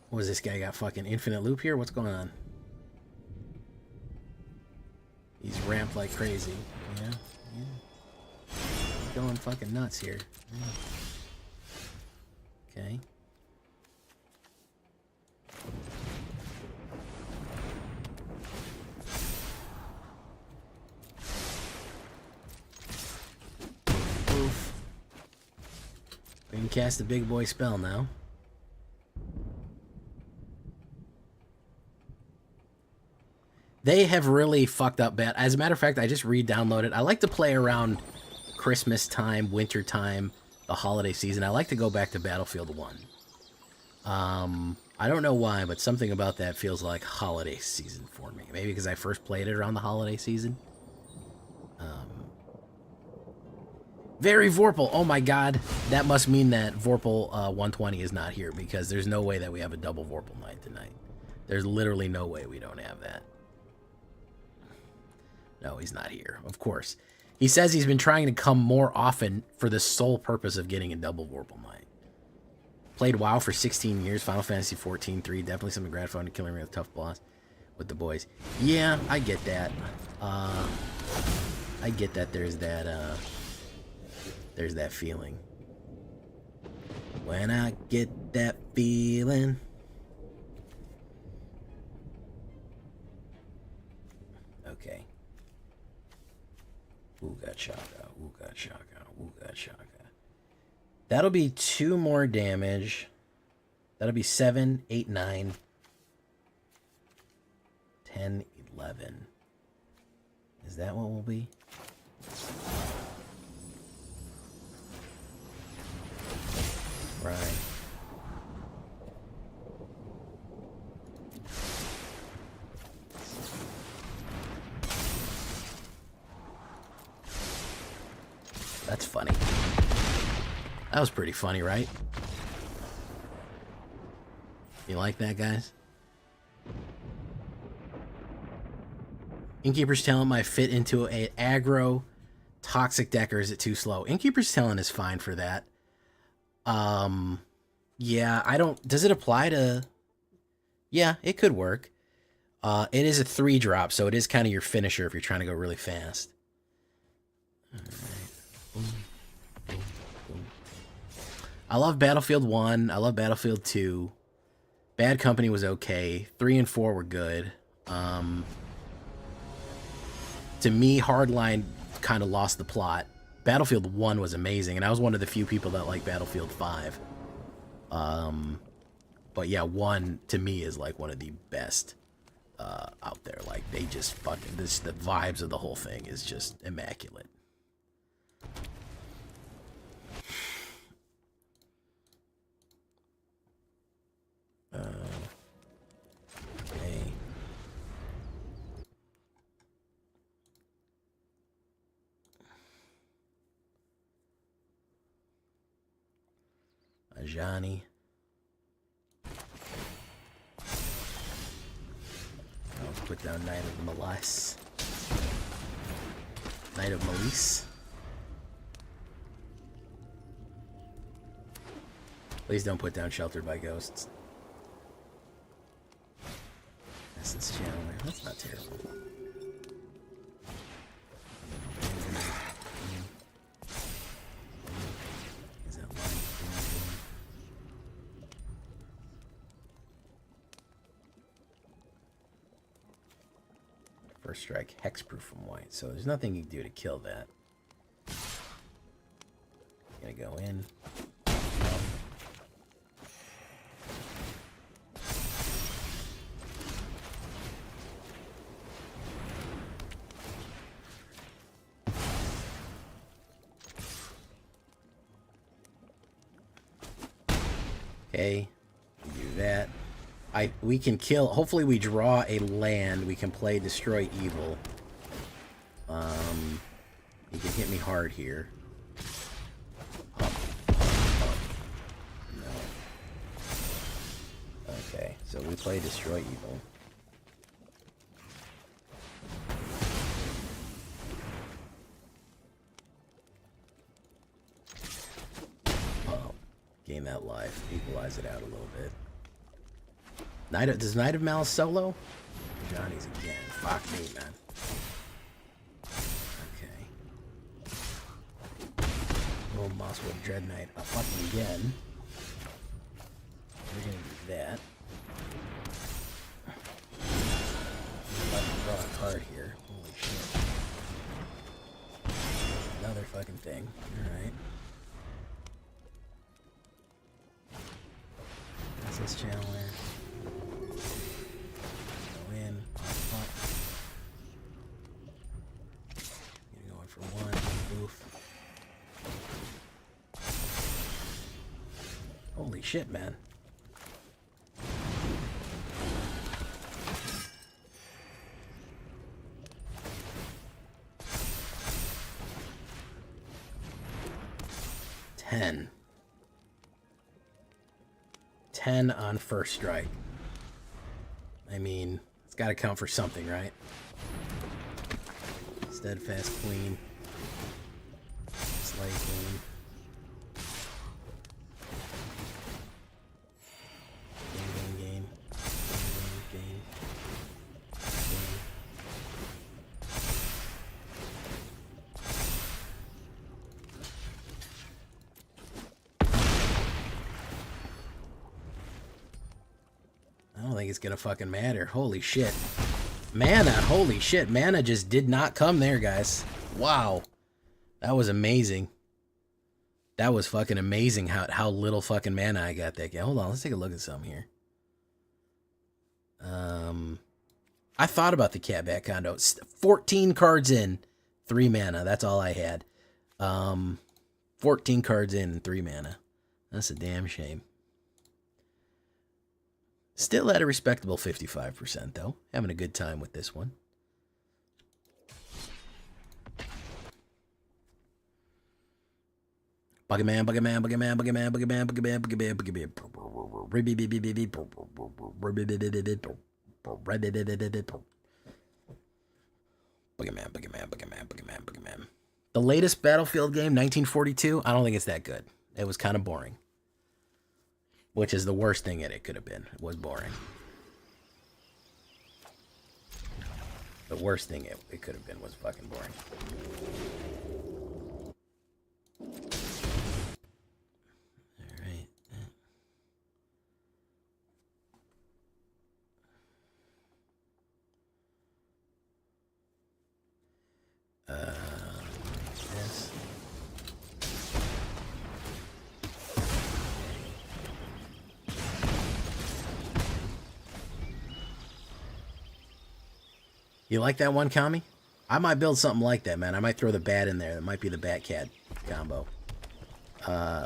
What was this guy got fucking infinite loop here? What's going on? He's ramped like crazy. Yeah. He's going fucking nuts here. Yeah. Okay. Oof. We can cast a big boy spell now. They have really fucked up bad. As a matter of fact, I just re-downloaded. I like to play around Christmas time, winter time, the holiday season. I like to go back to Battlefield 1. I don't know why, but something about that feels like holiday season for me. Maybe because I first played it around the holiday season. Very Vorpal. Oh my god. That must mean that Vorpal 120 is not here, because there's no way that we have a double Vorpal night tonight. There's literally no way we don't have that. No, he's not here, of course. He says he's been trying to come more often for the sole purpose of getting a double Vorpal night. Played WoW for 16 years. Final Fantasy 14 3. Definitely something gratifying to killing a tough boss with the boys. Yeah, I get that. I get that there's that feeling. When I get that feeling. Okay. Ooh, got shaka. Ooh, got shaka. Ooh, got shaka. That'll be 2 more damage. That'll be 7, 8, 9, 10, 11. Is that what will be? Right. That's funny. That was pretty funny, right? You like that, guys? Innkeeper's Talent might fit into a aggro toxic deck, or is it too slow? Innkeeper's Talent is fine for that. Yeah, I don't... Does it apply to... Yeah, it could work. It is a 3-drop, so it is kind of your finisher if you're trying to go really fast. Alright. Boom. Boom. Boom. I love Battlefield 1. I love Battlefield 2. Bad Company was okay. 3 and 4 were good. To me, Hardline kind of lost the plot. Battlefield 1 was amazing, and I was one of the few people that like Battlefield 5. But yeah, 1 to me is like one of the best out there. Like, they just fucking... the vibes of the whole thing is just immaculate. Okay. Ajani. I'll put down Knight of Malice. Knight of Malice. Please don't put down Sheltered by Ghosts. Essence Channeler. That's not terrible. Is that line? First strike, hexproof from white. So there's nothing you can do to kill that. Gonna go in. Okay, we do that. We can kill. Hopefully, we draw a land. We can play Destroy Evil. He can hit me hard here. Up. No. Okay, so we play Destroy Evil. Gain that life, equalize it out a little bit. Does Knight of Malice solo? Johnny's again. Fuck me, man. Okay. Little Mosswood Dread Knight. I'll fuck him again. We're gonna do that. Fucking draw a card here. Holy shit. Another fucking thing. Alright. This channeler. Go in. Pop. Gonna go in for 1. Oof. Holy shit, man. $10 on first strike. I mean, it's got to count for something, right? Steadfast Queen. Slay Queen. think it's gonna fucking matter. Holy shit. Mana, holy shit. Mana just did not come there, guys. Wow. That was amazing. That was fucking amazing how little fucking mana I got that game. Hold on, let's take a look at something here. I thought about the cat back condo. 14 cards in, 3 mana. That's all I had. 14 cards in and 3 mana. That's a damn shame. Still at a respectable 55%, though. Having a good time with this one. Buggerman, Buggerman, Buggerman, Buggerman, Buggerman, Buggerman, Buggerman, Buggerman. Buggerman, Buggerman, Buggerman, Buggerman, Buggerman. The latest Battlefield game, 1942, I don't think it's that good. It was kind of boring. Which is the worst thing it could have been. It was boring. The worst thing it could have been was fucking boring. Alright. Yes. You like that one, Kami? I might build something like that, man. I might throw the bat in there. That might be the bat-cat combo.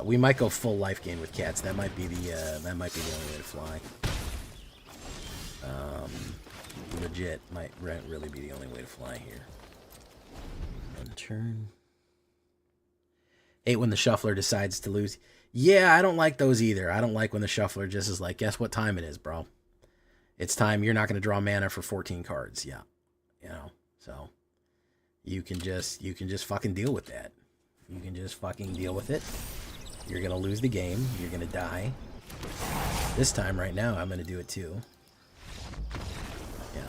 We might go full life gain with cats. That might be the only way to fly. Legit, might really be the only way to fly here. One turn. 8 when the shuffler decides to lose. Yeah, I don't like those either. I don't like when the shuffler just is like, guess what time it is, bro? It's time. You're not going to draw mana for 14 cards. Yeah. You know, so you can just fucking deal with that. You can just fucking deal with it. You're going to lose the game. You're going to die. This time right now, I'm going to do it too. Yeah.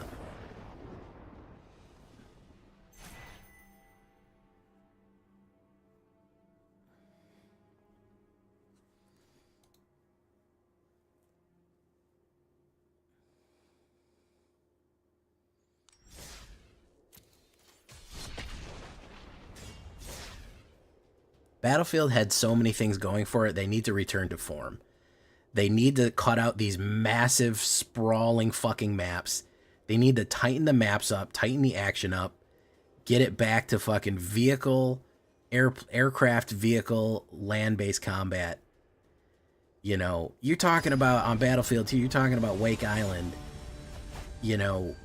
Battlefield had so many things going for it, they need to return to form. They need to cut out these massive, sprawling fucking maps. They need to tighten the maps up, tighten the action up, get it back to fucking vehicle, aircraft vehicle, land-based combat. You know, you're talking about, on Battlefield 2, you're talking about Wake Island. You know,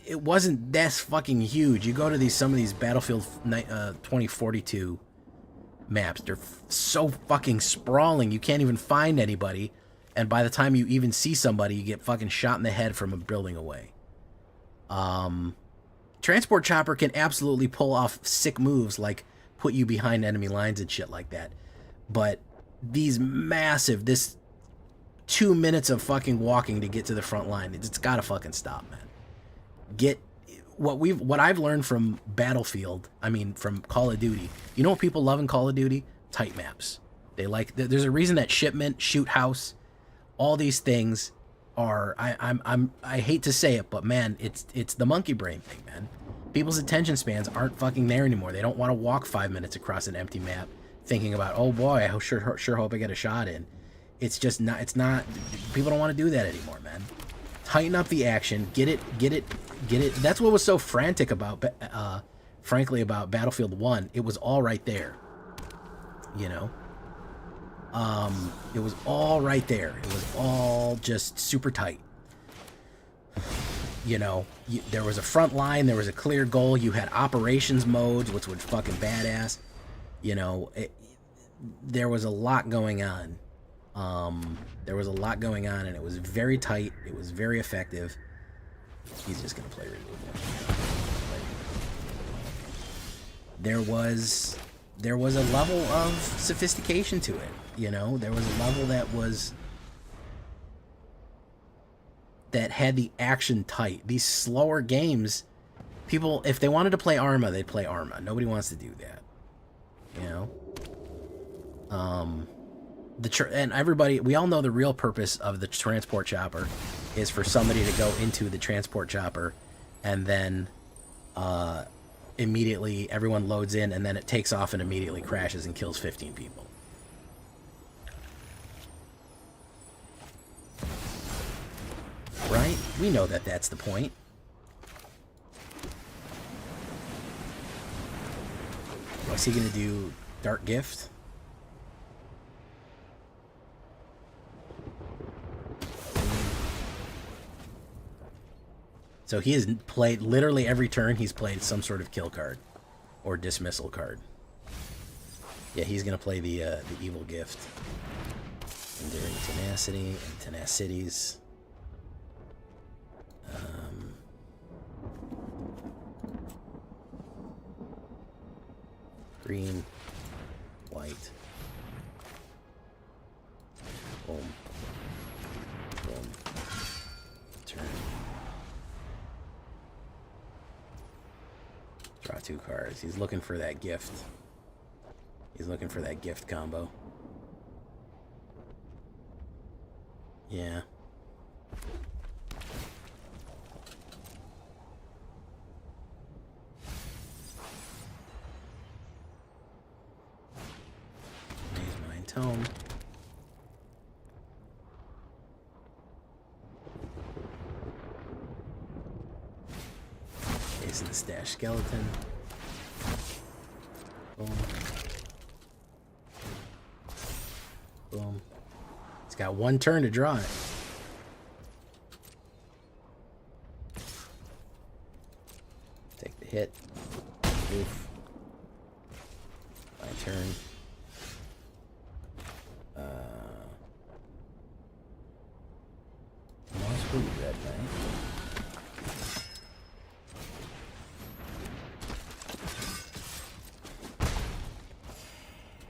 it wasn't that fucking huge. You go to some of these Battlefield 2042 maps, they're so fucking sprawling, you can't even find anybody, and by the time you even see somebody, you get fucking shot in the head from a building away. Transport Chopper can absolutely pull off sick moves like put you behind enemy lines and shit like that, but these massive, this 2 minutes of fucking walking to get to the front line, it's gotta fucking stop, man. What I've learned from Battlefield, I mean from Call of Duty, you know what people love in Call of Duty? Tight maps. They like, there's a reason that Shipment, Shoot House, all these things are, I hate to say it, but man, it's the monkey brain thing, man. People's attention spans aren't fucking there anymore. They don't want to walk 5 minutes across an empty map thinking about, oh boy, I sure hope I get a shot in. It's just not, people don't want to do that anymore, man. Tighten up the action, get it. That's what was so frantic about, frankly, about Battlefield 1. It was all right there, you know? It was all right there. It was all just super tight. You know, there was a front line, there was a clear goal, you had operations modes, which was fucking badass. You know, there was a lot going on. There was a lot going on, and it was very tight. It was very effective. He's just gonna play removal. There was a level of sophistication to it. You know, there was a level that had the action tight. These slower games, people, if they wanted to play Arma, they'd play Arma. Nobody wants to do that. You know? And everybody, we all know the real purpose of the Transport Chopper is for somebody to go into the transport chopper, and then immediately everyone loads in, and then it takes off and immediately crashes and kills 15 people. Right? We know that that's the point. What's he gonna do? Dark Gift? So he has played, literally every turn he's played some sort of kill card or dismissal card. Yeah, he's going to play the Evil Gift. Enduring Tenacity and Tenacities. Green, white. Boom. Boom. Turn. Draw 2 cards. He's looking for that gift. He's looking for that gift combo. Yeah. Raise Mind Tome. Ace of the Stash Skeleton. Boom. Boom. It's got 1 turn to draw it. Take the hit. Oof. My turn. Moss Blue Red Knight.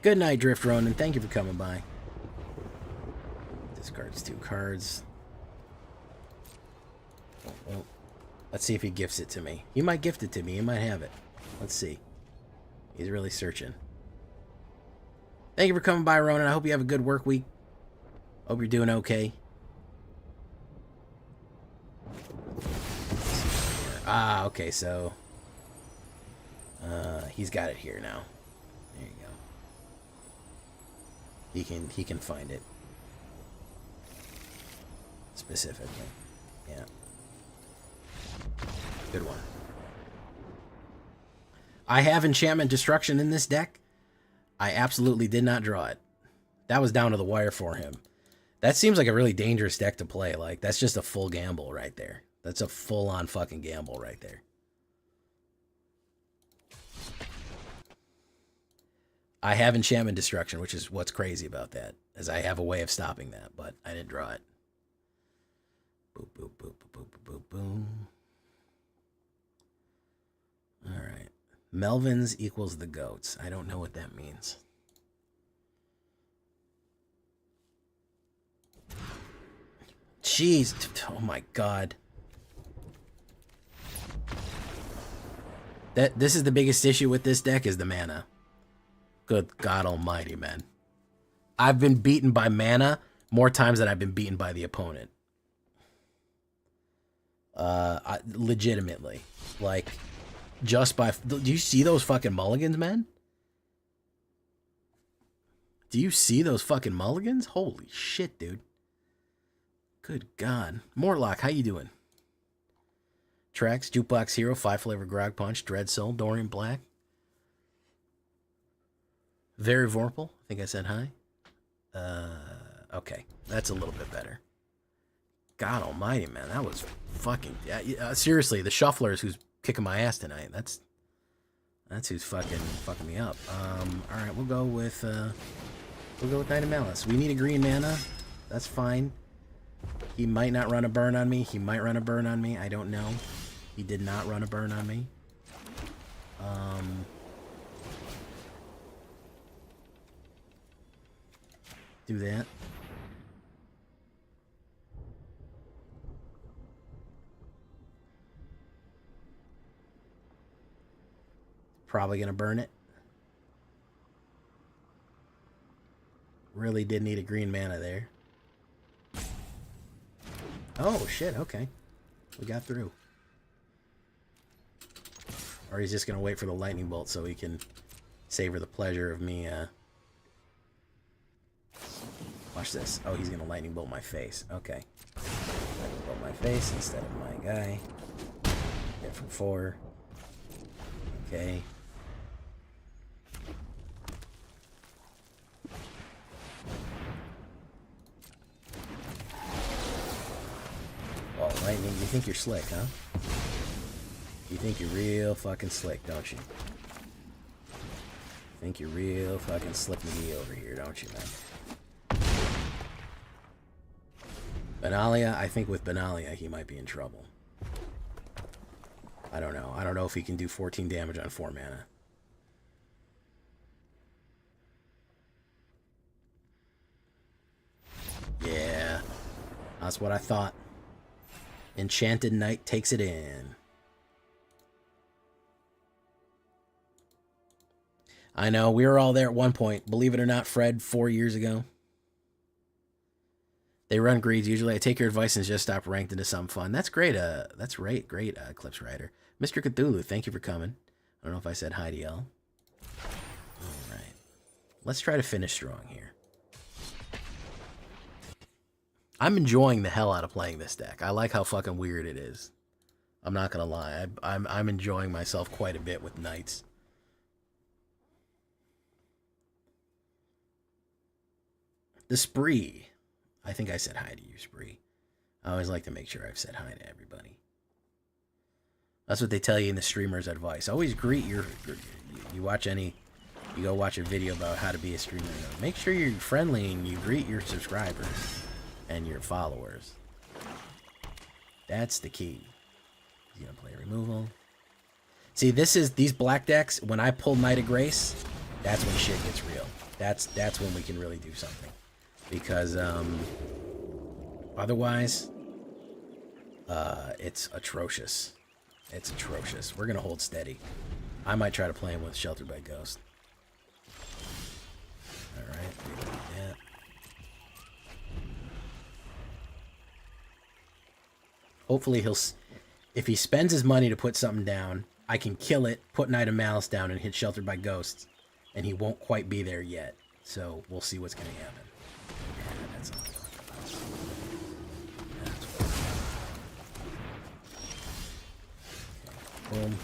Good night, Drift Ronin. Thank you for coming by. Discards 2 cards. Well, let's see if he gifts it to me. He might gift it to me. He might have it. Let's see. He's really searching. Thank you for coming by, Ronin. I hope you have a good work week. Hope you're doing okay. Ah, okay, so he's got it here now. There you go. He can find it specifically. Yeah. Good one. I have Enchantment Destruction in this deck. I absolutely did not draw it. That was down to the wire for him. That seems like a really dangerous deck to play. Like, that's just a full gamble right there. That's a full-on fucking gamble right there. I have Enchantment Destruction, which is what's crazy about that, as I have a way of stopping that, but I didn't draw it. Boop, boop, boop, boop, boop, boop, boom. All right. Melvins equals the goats. I don't know what that means. Jeez. Oh my god. This is the biggest issue with this deck is the mana. Good God almighty, man. I've been beaten by mana more times than I've been beaten by the opponent. Legitimately. Like, just by... Do you see those fucking mulligans, man? Do you see those fucking mulligans? Holy shit, dude. Good God. Mortlock, how you doing? Trax, Jukebox Hero, 5-Flavor Grog Punch, Dread Soul, Dorian Black. Very Vorpal. I think I said hi. Okay. That's a little bit better. God almighty, man. That was fucking... seriously, the Shuffler is who's kicking my ass tonight. That's who's fucking me up. Alright, we'll go with Knight of Malice. We need a green mana. That's fine. He might not run a burn on me. He might run a burn on me. I don't know. He did not run a burn on me. Do that. Probably gonna burn it. Really did need a green mana there. Oh, shit, okay. We got through. Or he's just going to wait for the lightning bolt so he can savor the pleasure of me, Watch this. Oh, he's going to lightning bolt my face. Okay. Lightning bolt my face instead of my guy. Get from 4. Okay. Oh, lightning, you think you're slick, huh? You think you're real fucking slick, don't you? Think you're real fucking slick McGee over here, don't you, man? Benalia, I think with Benalia, he might be in trouble. I don't know. I don't know if he can do 14 damage on 4 mana. Yeah. That's what I thought. Enchanted Knight takes it in. I know, we were all there at one point. Believe it or not, Fred, 4 years ago. They run greeds usually. I take your advice and just stop ranked into some fun. That's great. That's great, Eclipse Rider. Mr. Cthulhu, thank you for coming. I don't know if I said hi to y'all. All right. Let's try to finish strong here. I'm enjoying the hell out of playing this deck. I like how fucking weird it is. I'm not gonna lie. I'm enjoying myself quite a bit with Knights. The Spree. I think I said hi to you, Spree. I always like to make sure I've said hi to everybody. That's what they tell you in the streamer's advice. Always greet your you watch any, you go watch a video about how to be a streamer. Make sure you're friendly and you greet your subscribers and your followers. That's the key. He's gonna play removal. See, these black decks, when I pull Knight of Grace, that's when shit gets real. That's when we can really do something. Because otherwise it's atrocious. It's atrocious. We're gonna hold steady. I might try to play him with Sheltered by Ghost. Alright, yeah. Hopefully he'll, if he spends his money to put something down, I can kill it, put Knight of Malice down, and hit Sheltered by Ghosts, and he won't quite be there yet. So we'll see what's gonna happen. Yeah, that's all. Boom.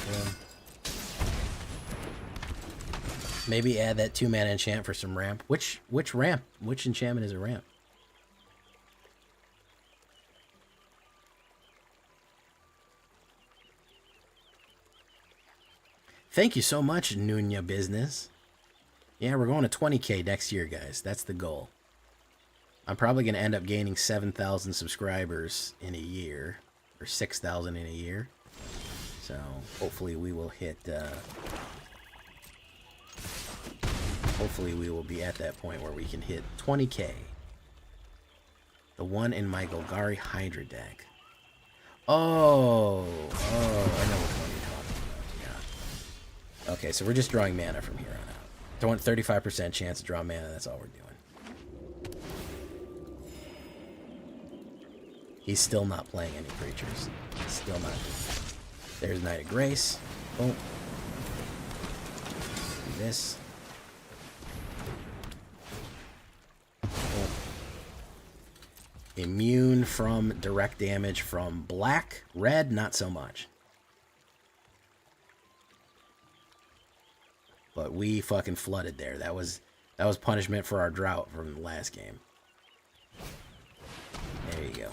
Boom. Maybe add that 2-mana enchant for some ramp. Which ramp? Which enchantment is a ramp? Thank you so much, Nunya Business. Yeah, we're going to 20K next year, guys. That's the goal. I'm probably going to end up gaining 7,000 subscribers in a year. Or 6,000 in a year. So, hopefully we will hit... hopefully we will be at that point where we can hit 20K. The one in my Golgari Hydra deck. Oh, I know which one you're talking about. Yeah. Okay, so we're just drawing mana from here on out. Don't 35% chance to draw mana, that's all we're doing. He's still not playing any creatures. He's still not doing it. There's Knight of Grace. Boom. Do this. Boom. Immune from direct damage from black. Red, not so much. But we fucking flooded there. That was punishment for our drought from the last game. There you go.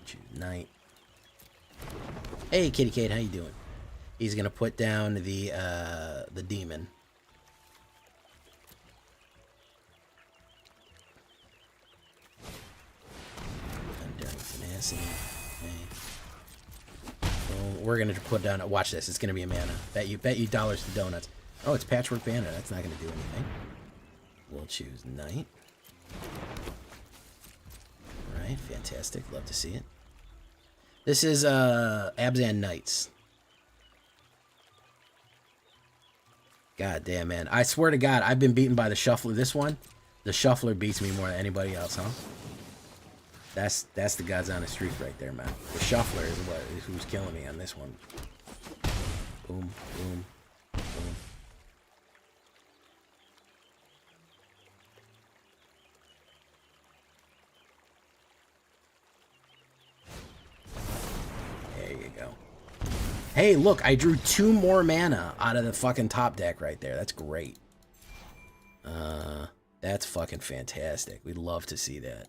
Choose Knight. Hey, Kitty Kate, how you doing? He's gonna put down the demon. Enduring Tenacity. Okay. So we're gonna put down. Watch this. It's gonna be a mana. Bet you dollars to donuts. Oh, it's Patchwork Banner. That's not gonna do anything. We'll choose Knight. Alright, fantastic. Love to see it. This is Abzan Knights. God damn, man. I swear to God, I've been beaten by the shuffler. This one, the shuffler beats me more than anybody else, huh? That's the God's honest truth right there, man. The shuffler is who's killing me on this one. Boom, boom, boom. There you go. Hey, look, I drew 2 more mana out of the fucking top deck right there. That's great. That's fucking fantastic. We'd love to see that.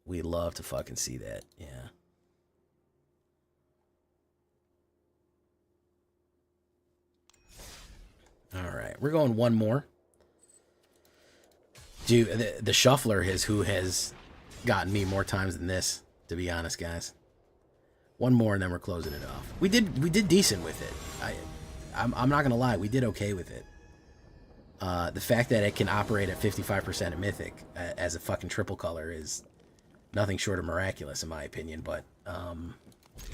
We love to fucking see that, yeah. Alright, we're going one more. Dude, the shuffler is who has gotten me more times than this, to be honest, guys. One more and then we're closing it off. We did decent with it. I'm not gonna lie, we did okay with it. The fact that it can operate at 55% of Mythic as a fucking triple color is nothing short of miraculous, in my opinion, but,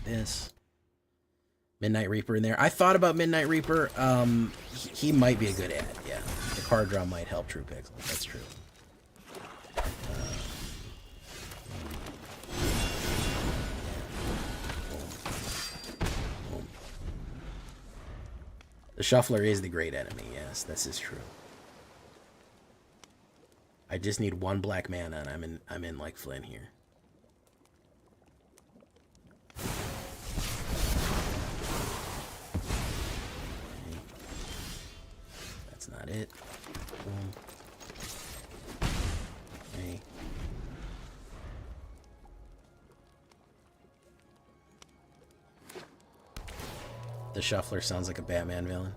this. Midnight Reaper in there. I thought about Midnight Reaper. He might be a good ad, yeah. The card draw might help True Pixel. That's true. The Shuffler is the great enemy, yes, this is true. I just need 1 black mana and I'm in like Flynn here. Okay. That's not it. Boom. Okay. The Shuffler sounds like a Batman villain.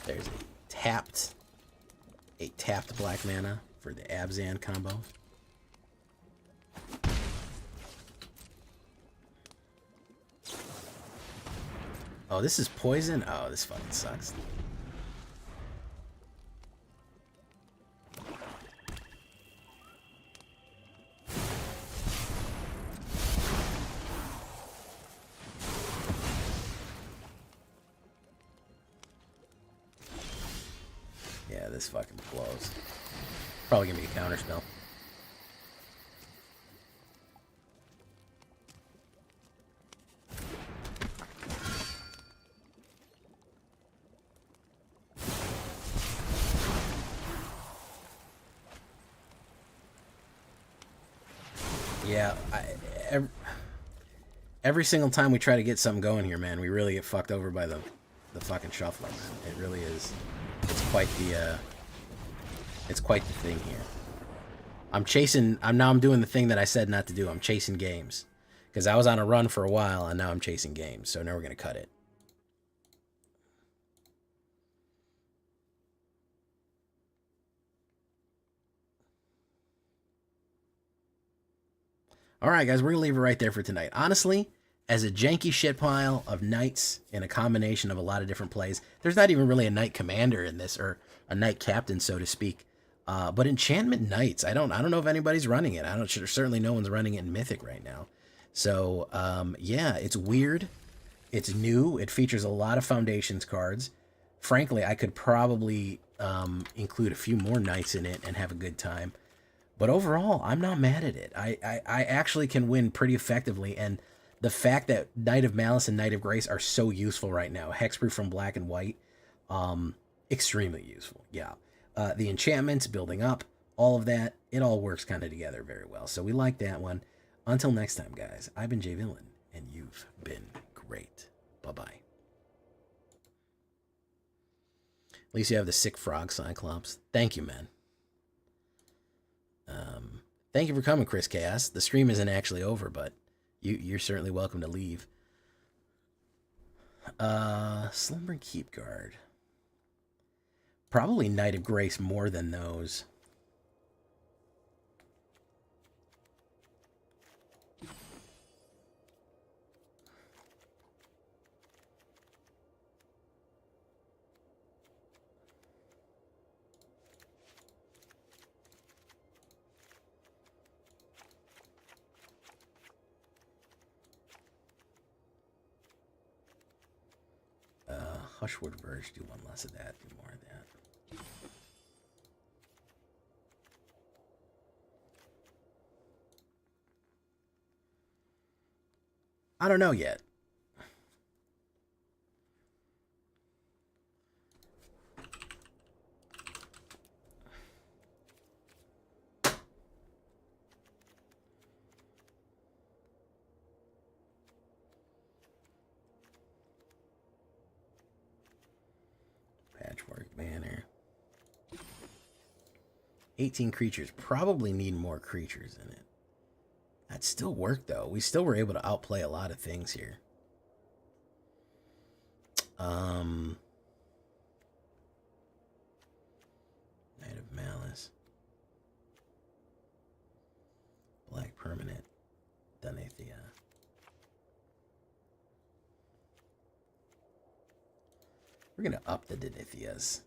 There's a tapped black mana for the Abzan combo. Oh, this is poison? Oh, this fucking sucks. Yeah, this fucking blows. Probably gonna be a counter spell. Yeah, every single time we try to get something going here, man, we really get fucked over by the fucking shuffler, man. It really is. It's quite the thing here. I'm doing the thing that I said not to do. I'm chasing games. Because I was on a run for a while, and now I'm chasing games. So now we're going to cut it. Alright, guys, we're going to leave it right there for tonight. Honestly, as a janky shit pile of knights in a combination of a lot of different plays, there's not even really a knight commander in this, or a knight captain, so to speak. But enchantment knights, I don't know if anybody's running it. Certainly no one's running it in Mythic right now. So, yeah, it's weird. It's new. It features a lot of Foundations cards. Frankly, I could probably include a few more knights in it and have a good time. But overall, I'm not mad at it. I actually can win pretty effectively, and the fact that Knight of Malice and Knight of Grace are so useful right now, hexproof from black and white, extremely useful, yeah. The enchantments, building up, all of that, it all works kind of together very well. So we like that one. Until next time, guys, I've been Jay Villain, and you've been great. Bye-bye. At least you have the sick frog, Cyclops. Thank you, man. Thank you for coming, Chris Chaos. The stream isn't actually over, but you're certainly welcome to leave. Slumbering Keep Guard. Probably Knight of Grace more than those. Plushwood Verge, do one less of that, do more of that. I don't know yet. Patchwork banner. 18 creatures. Probably need more creatures in it. That still worked, though. We still were able to outplay a lot of things here. Knight of Malice. Black Permanent. Dunethia. We're gonna up the Dunethias.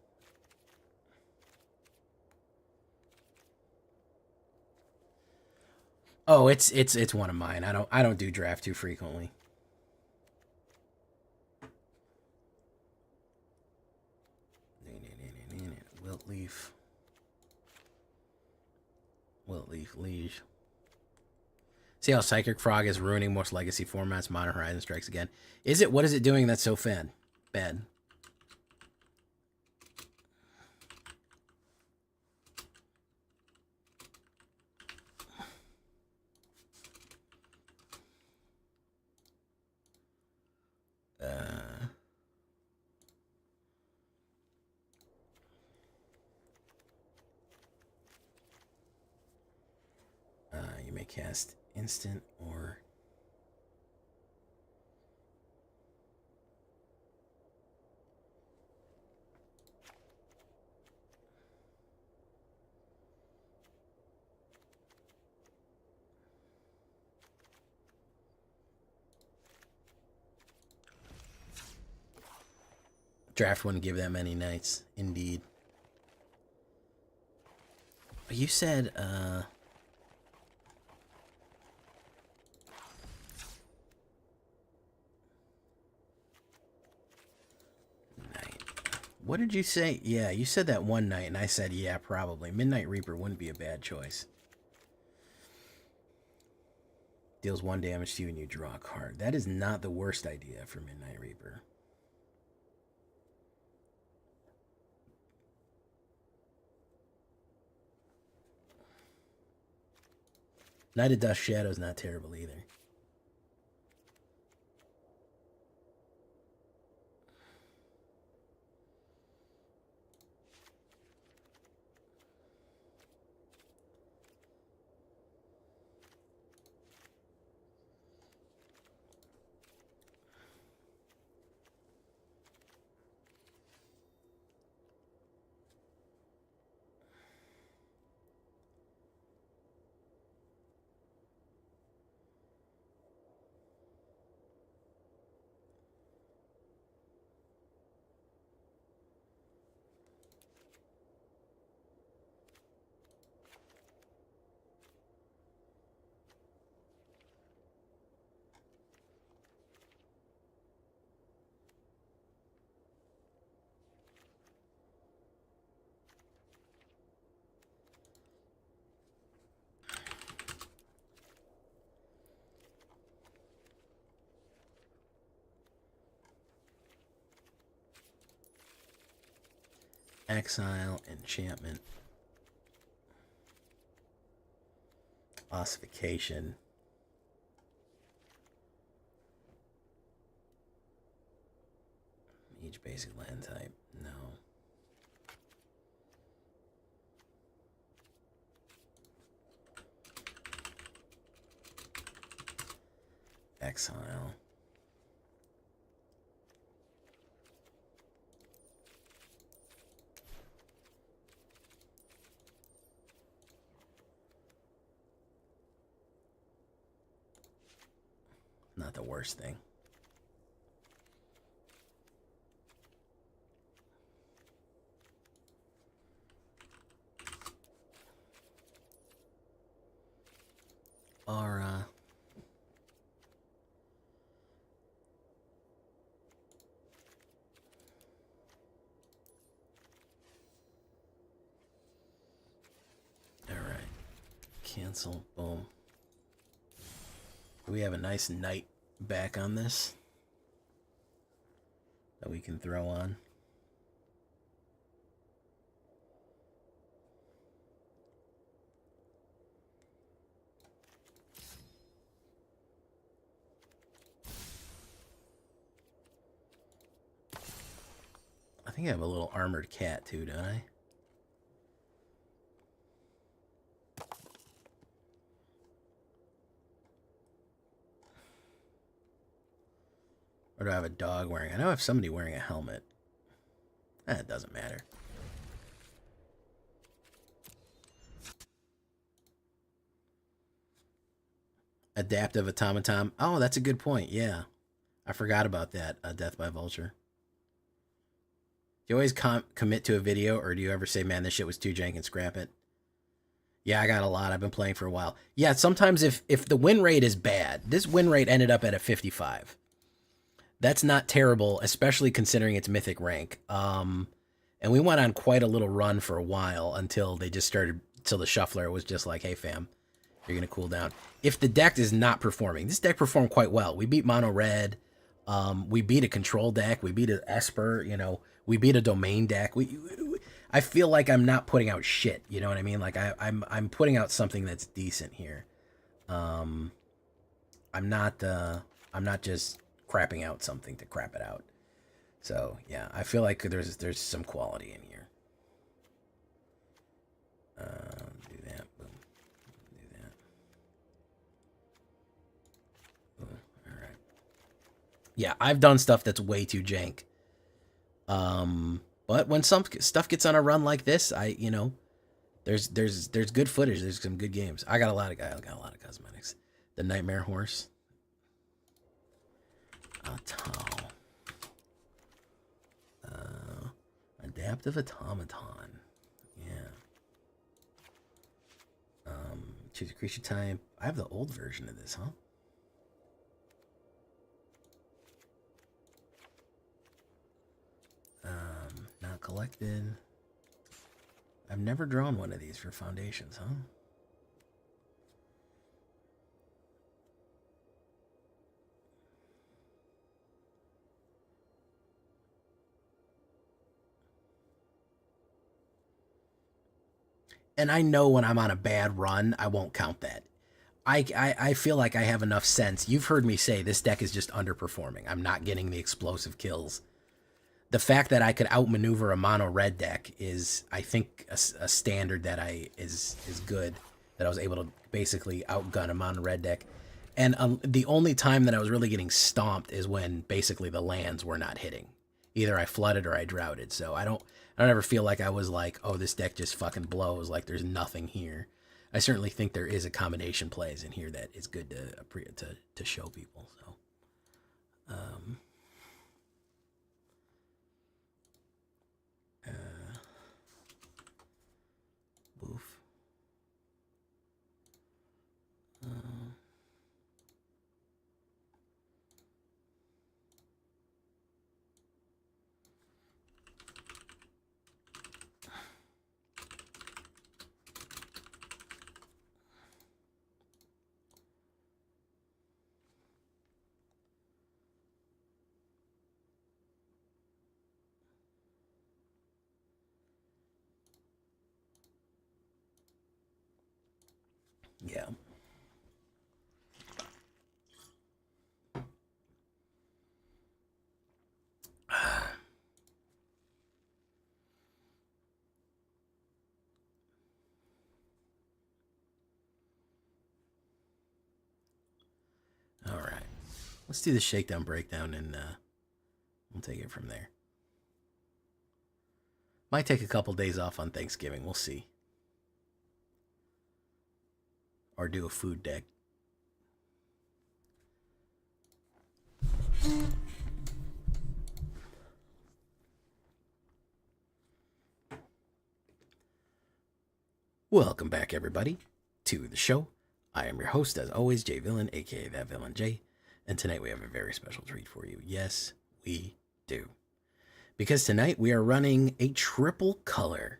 Oh, it's one of mine. I don't do draft too frequently. Wiltleaf. Wiltleaf Liege. See how Psychic Frog is ruining most legacy formats. Modern Horizon strikes again. Is it? What is it doing that's so bad? You may cast instant or draft wouldn't give that many nights, indeed. But you said, night. What did you say? Yeah, you said that one night, and I said, yeah, probably. Midnight Reaper wouldn't be a bad choice. Deals 1 damage to you and you draw a card. That is not the worst idea for Midnight Reaper. Knight of Dust Shadow's not terrible either. Exile, enchantment, ossification. Each basic land type, no. Exile. Not the worst thing. Aura. cancel. Boom. We have a nice knight back on this that we can throw on. I think I have a little armored cat too, don't I? Or do I have a dog wearing? I know I have somebody wearing a helmet. It doesn't matter. Adaptive automaton. Oh, that's a good point. Yeah. I forgot about that. Death by Vulture. Do you always commit to a video, or do you ever say, man, this shit was too jank and scrap it? Yeah, I got a lot. I've been playing for a while. Yeah, sometimes if the win rate is bad, this win rate ended up at a 55. That's not terrible, especially considering its mythic rank. And we went on quite a little run for a while until they just started, till the shuffler was just like, hey, fam, you're going to cool down. If the deck is not performing, this deck performed quite well. We beat Mono Red. We beat a control deck. We beat an Esper, you know. We beat a domain deck. I feel like I'm not putting out shit. You know what I mean? Like I'm putting out something that's decent here. I'm not just crapping out something to crap it out. So yeah, I feel like there's some quality in here. Do that. Boom. Do that. Boom. All right. Yeah, I've done stuff that's way too jank. But when some stuff gets on a run like this, there's good footage. There's some good games. I got a lot of cosmetics. The Nightmare Horse. Adaptive automaton. Yeah. Choose a creature type. I have the old version of this, huh? Not collected. I've never drawn one of these for foundations, huh? And I know when I'm on a bad run, I won't count that. I feel like I have enough sense. You've heard me say this deck is just underperforming. I'm not getting the explosive kills. The fact that I could outmaneuver a mono red deck is, I think, a standard that is good. That I was able to basically outgun a mono red deck. And the only time that I was really getting stomped is when basically the lands were not hitting. Either I flooded or I droughted. So I don't ever feel like I was like, oh, this deck just fucking blows. Like there's nothing here. I certainly think there is a combination plays in here that is good to show people. So, boof. Yeah. All right. Let's do the shakedown breakdown and we'll take it from there. Might take a couple days off on Thanksgiving. We'll see. Or do a food deck. Welcome back, everybody, to the show. I am your host, as always, Jay Villain, aka That Villain J, and tonight we have a very special treat for you. Yes, we do. Because tonight we are running a triple color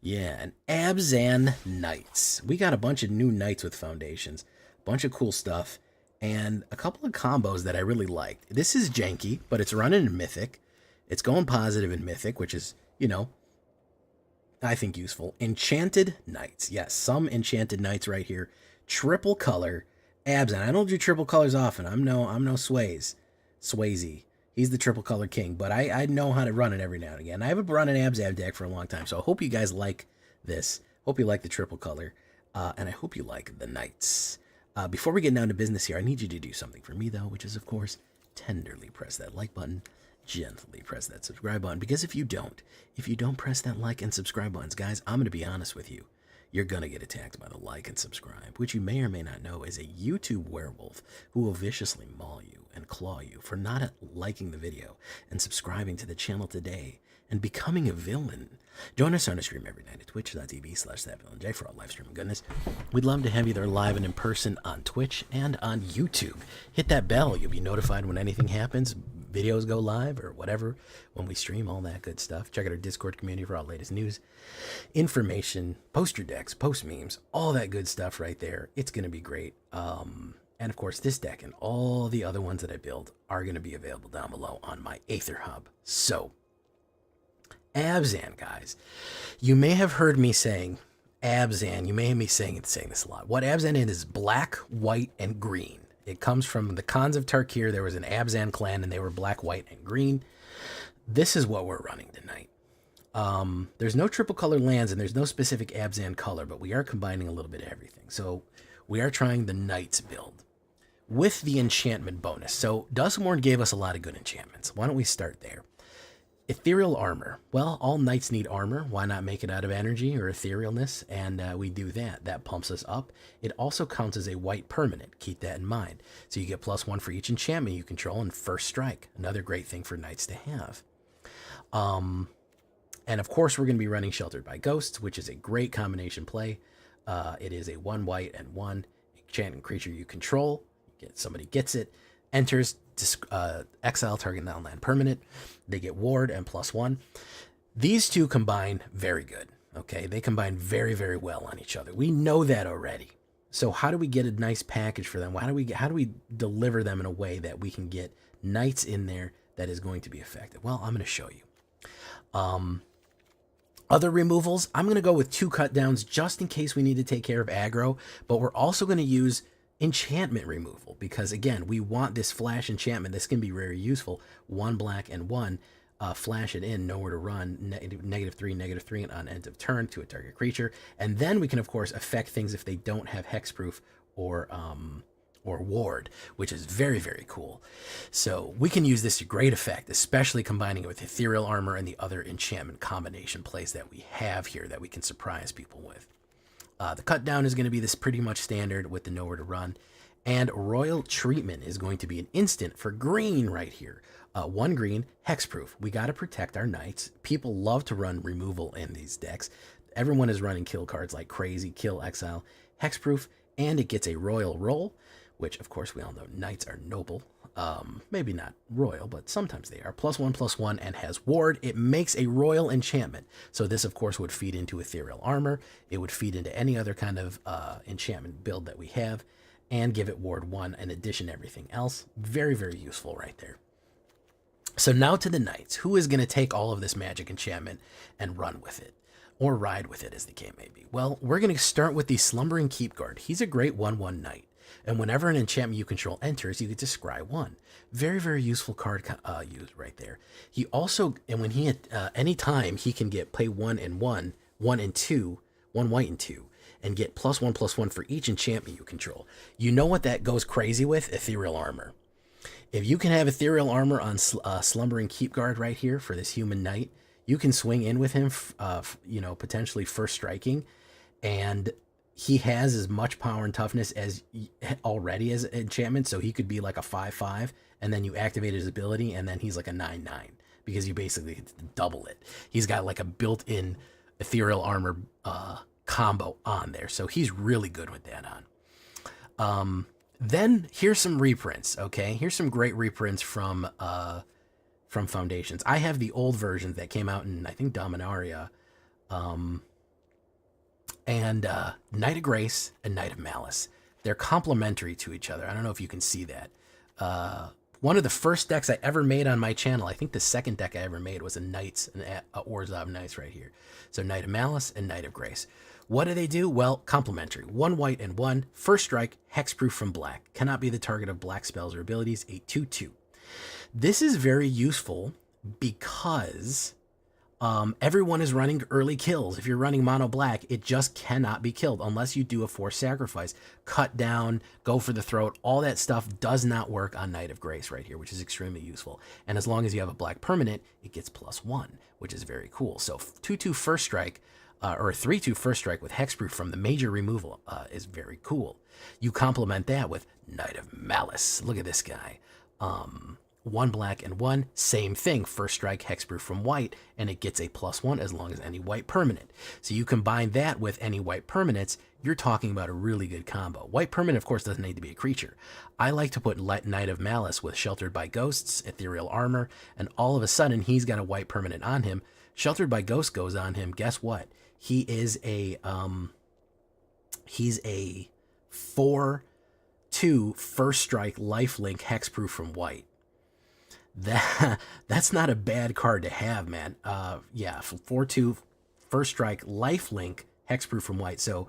Yeah, and Abzan Knights. We got a bunch of new knights with foundations, a bunch of cool stuff, and a couple of combos that I really liked. This is janky, but it's running in Mythic. It's going positive in Mythic, which is, I think useful. Enchanted Knights. Yes, some Enchanted Knights right here. Triple color. Abzan. I don't do triple colors often. I'm no Swayze. He's the triple color king, but I know how to run it every now and again. I haven't run an Abzan deck for a long time, so I hope you guys like this. Hope you like the triple color, and I hope you like the Knights. Before we get down to business here, I need you to do something for me, though, which is, of course, tenderly press that like button, gently press that subscribe button, because if you don't press that like and subscribe buttons, guys, I'm going to be honest with you. You're going to get attacked by the like and subscribe, which you may or may not know is a YouTube werewolf who will viciously maul you and claw you for not liking the video and subscribing to the channel today and becoming a villain. Join us on a stream every night at twitch.tv/thatvillainj for all live streaming goodness. We'd love to have you there live and in person on Twitch and on YouTube. Hit that bell. You'll be notified when anything happens. Videos go live or whatever when we stream, all that good stuff. Check out our Discord community for all the latest news, information, poster decks, post memes, all that good stuff right there. It's going to be great. And of course, this deck and all the other ones that I build are going to be available down below on my AetherHub. So, Abzan, guys. You may have heard me saying Abzan. You may have me saying this a lot. What Abzan is black, white, and green. It comes from the Khans of Tarkir. There was an Abzan clan, and they were black, white, and green. This is what we're running tonight. There's no triple color lands, and there's no specific Abzan color, but we are combining a little bit of everything. So we are trying the Knights build with the enchantment bonus. So Duskmourn gave us a lot of good enchantments. Why don't we start there? Ethereal armor. Well, all knights need armor. Why not make it out of energy or etherealness? And we do that. That pumps us up. It also counts as a white permanent. Keep that in mind. So you get +1 for each enchantment you control and first strike. Another great thing for knights to have. And of course, we're going to be running Sheltered by Ghosts, which is a great combination play. It is a 1 white and 1 enchanted creature you control. Somebody gets it, enters, exile target non-land permanent. They get ward and +1. These two combine very good. Okay, they combine very, very well on each other. We know that already. So how do we get a nice package for them? How do we deliver them in a way that we can get knights in there that is going to be effective? Well, I'm going to show you. Other removals, I'm going to go with 2 cut downs just in case we need to take care of aggro, but we're also going to use enchantment removal because, again, we want this flash enchantment. This can be very useful. 1 black and 1, flash it in, nowhere to run, -3/-3 on end of turn to a target creature. And then we can, of course, affect things if they don't have hexproof or ward, which is very, very cool. So we can use this to great effect, especially combining it with ethereal armor and the other enchantment combination plays that we have here that we can surprise people with. The cut down is going to be this pretty much standard with the nowhere to run. And Royal Treatment is going to be an instant for green right here. 1 green, hexproof. We got to protect our knights. People love to run removal in these decks. Everyone is running kill cards like crazy, kill, exile, hexproof, and it gets a royal roll, which of course we all know knights are noble. Maybe not royal, but sometimes they are. +1/+1 and has ward. It makes a royal enchantment. So this, of course, would feed into ethereal armor. It would feed into any other kind of enchantment build that we have and give it ward 1 in addition to everything else. Very, very useful right there. So now to the knights. Who is going to take all of this magic enchantment and run with it? Or ride with it, as the case may be. Well, we're going to start with the Slumbering Keepguard. He's a great 1/1 knight. And whenever an enchantment you control enters, you get to scry 1. Very, very useful card used right there. He also, and when he, anytime he can get play 1 and 1, 1 and 2, 1 white and 2, and get +1/+1 for each enchantment you control. You know what that goes crazy with? Ethereal armor. If you can have ethereal armor on Slumbering Keepguard right here for this human knight, you can swing in with him, potentially first striking, and he has as much power and toughness as already as enchantment, so he could be like a 5/5, and then you activate his ability, and then he's like a 9/9, because you basically double it. He's got like a built-in ethereal armor combo on there, so he's really good with that on. Then here's some reprints, okay? Here's some great reprints from Foundations. I have the old versions that came out in, I think, Dominaria. And Knight of Grace and Knight of Malice. They're complementary to each other. I don't know if you can see that. One of the first decks I ever made on my channel, I think the second deck I ever made was a Knights, a Orzhov Knights right here. So Knight of Malice and Knight of Grace. What do they do? Well, complementary. 1 white and 1. First strike, hexproof from black. Cannot be the target of black spells or abilities. A 2/2. This is very useful because everyone is running early kills. If you're running mono black, it just cannot be killed unless you do a forced sacrifice. Cut down, go for the throat, all that stuff does not work on Knight of Grace right here, which is extremely useful. And as long as you have a black permanent, it gets +1, which is very cool. So 2/2 first strike, or a 3/2 first strike with hexproof from the major removal is very cool. You complement that with Knight of Malice. Look at this guy. 1 black and 1, same thing. First strike, hexproof from white, and it gets a +1 as long as any white permanent. So you combine that with any white permanents, you're talking about a really good combo. White permanent, of course, doesn't need to be a creature. I like to put Knight of Malice with Sheltered by Ghosts, Ethereal Armor, and all of a sudden he's got a white permanent on him. Sheltered by Ghosts goes on him. Guess what? He is he's a 4/2 first strike lifelink hexproof from white. That's not a bad card to have, man. Yeah, 4/2 first strike lifelink hexproof from white. So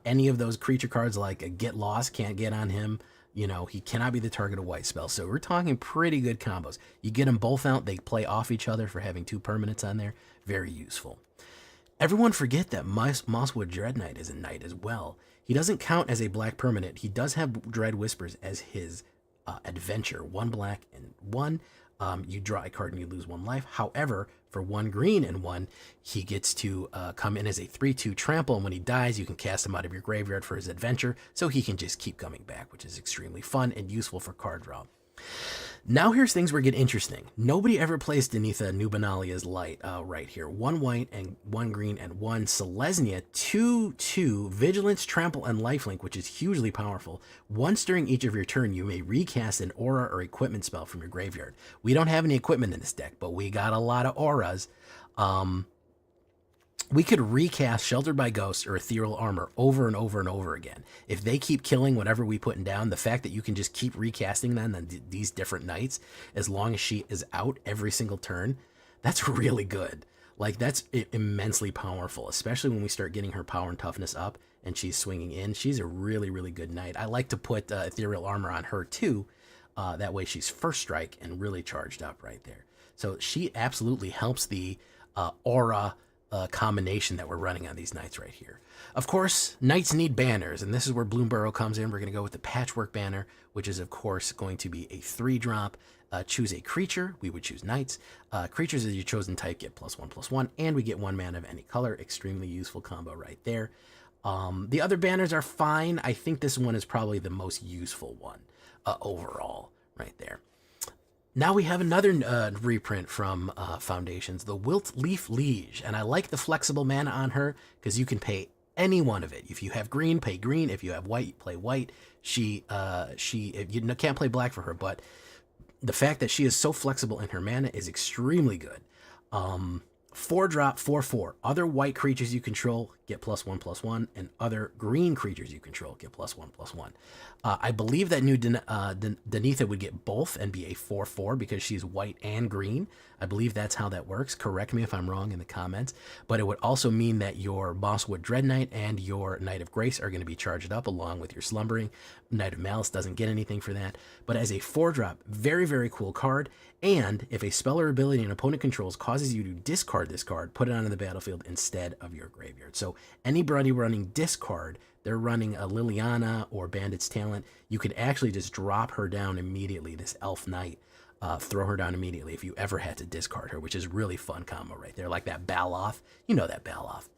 any of those creature cards like a Get Lost can't get on him. You know, he cannot be the target of white spells. So we're talking pretty good combos. You get them both out, they play off each other for having 2 permanents on there. Very useful. Everyone forget that Mosswood Dread Knight is a knight as well. He doesn't count as a black permanent. He does have Dread Whispers as his adventure. 1 black and 1. You draw a card and you lose 1 life. However, for 1 green and 1, he gets to come in as a 3/2 trample, and when he dies, you can cast him out of your graveyard for his adventure, so he can just keep coming back, which is extremely fun and useful for card draw. Now here's things where get interesting. Nobody ever plays Denitha Nubanalia's Light right here. 1 white and 1 green and 1 Selesnya, 2/2 Vigilance, Trample, and Lifelink, which is hugely powerful. Once during each of your turn, you may recast an aura or equipment spell from your graveyard. We don't have any equipment in this deck, but we got a lot of auras. We could recast Sheltered by Ghosts or Ethereal Armor over and over and over again. If they keep killing whatever we putting down, the fact that you can just keep recasting them on these different nights, as long as she is out every single turn, that's really good. Like, that's immensely powerful, especially when we start getting her power and toughness up and she's swinging in. She's a really, really good knight. I like to put Ethereal Armor on her too. That way she's first strike and really charged up right there. So she absolutely helps the aura combination that we're running on these knights right here. Of course, knights need banners, and this is where Bloomburrow comes in. We're going to go with the Patchwork banner, which is, of course, going to be a 3-drop. Choose a creature. We would choose knights. Creatures of your chosen type get +1/+1, and we get 1 mana of any color. Extremely useful combo right there. The other banners are fine. I think this one is probably the most useful one overall right there. Now we have another reprint from Foundations, the Wilt Leaf Liege, and I like the flexible mana on her because you can pay any one of it. If you have green, pay green. If you have white, play white. You can't play black for her, but the fact that she is so flexible in her mana is extremely good. 4-drop, 4/4. Other white creatures you control get +1/+1, and other green creatures you control get +1/+1. I believe that new Denitha would get both and be a 4/4 because she's white and green. I believe that's how that works. Correct me if I'm wrong in the comments. But it would also mean that your Mosswood Dread Knight and your Knight of Grace are going to be charged up along with your Slumbering. Knight of Malice doesn't get anything for that. But as a 4-drop, very, very cool card. And if a spell or ability an opponent controls causes you to discard this card, put it onto the battlefield instead of your graveyard. So anybody running discard, they're running a Liliana or Bandit's Talent, you could actually just drop her down immediately, this Elf Knight. Throw her down immediately if you ever had to discard her, which is really fun combo right there. Like that Baloth. You know that Baloth.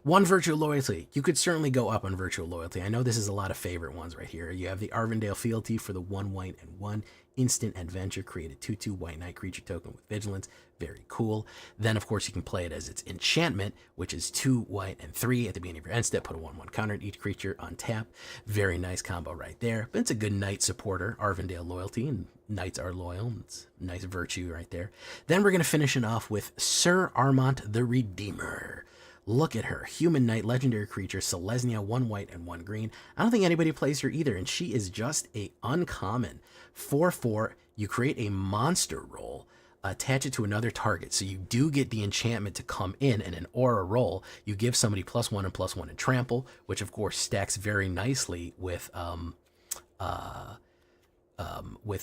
1 Virtual Loyalty. You could certainly go up on Virtual Loyalty. I know this is a lot of favorite ones right here. You have the Arvindale Fealty for the 1 white and 1 instant adventure. Create a 2/2 white knight creature token with vigilance. Very cool. Then, of course, you can play it as its enchantment, which is 2 white and 3 at the beginning of your end step. Put a 1/1 counter on each creature on tap. Very nice combo right there. But it's a good knight supporter. Arvindale Loyalty, and knights are loyal. It's nice virtue right there. Then we're going to finish it off with Sir Armont the Redeemer. Look at her. Human Knight, legendary creature, Selesnya, 1 white and 1 green. I don't think anybody plays her either, and she is just a uncommon. 4/4, you create a monster roll, attach it to another target. So you do get the enchantment to come in, and an aura roll. You give somebody +1 and +1 in trample, which of course stacks very nicely with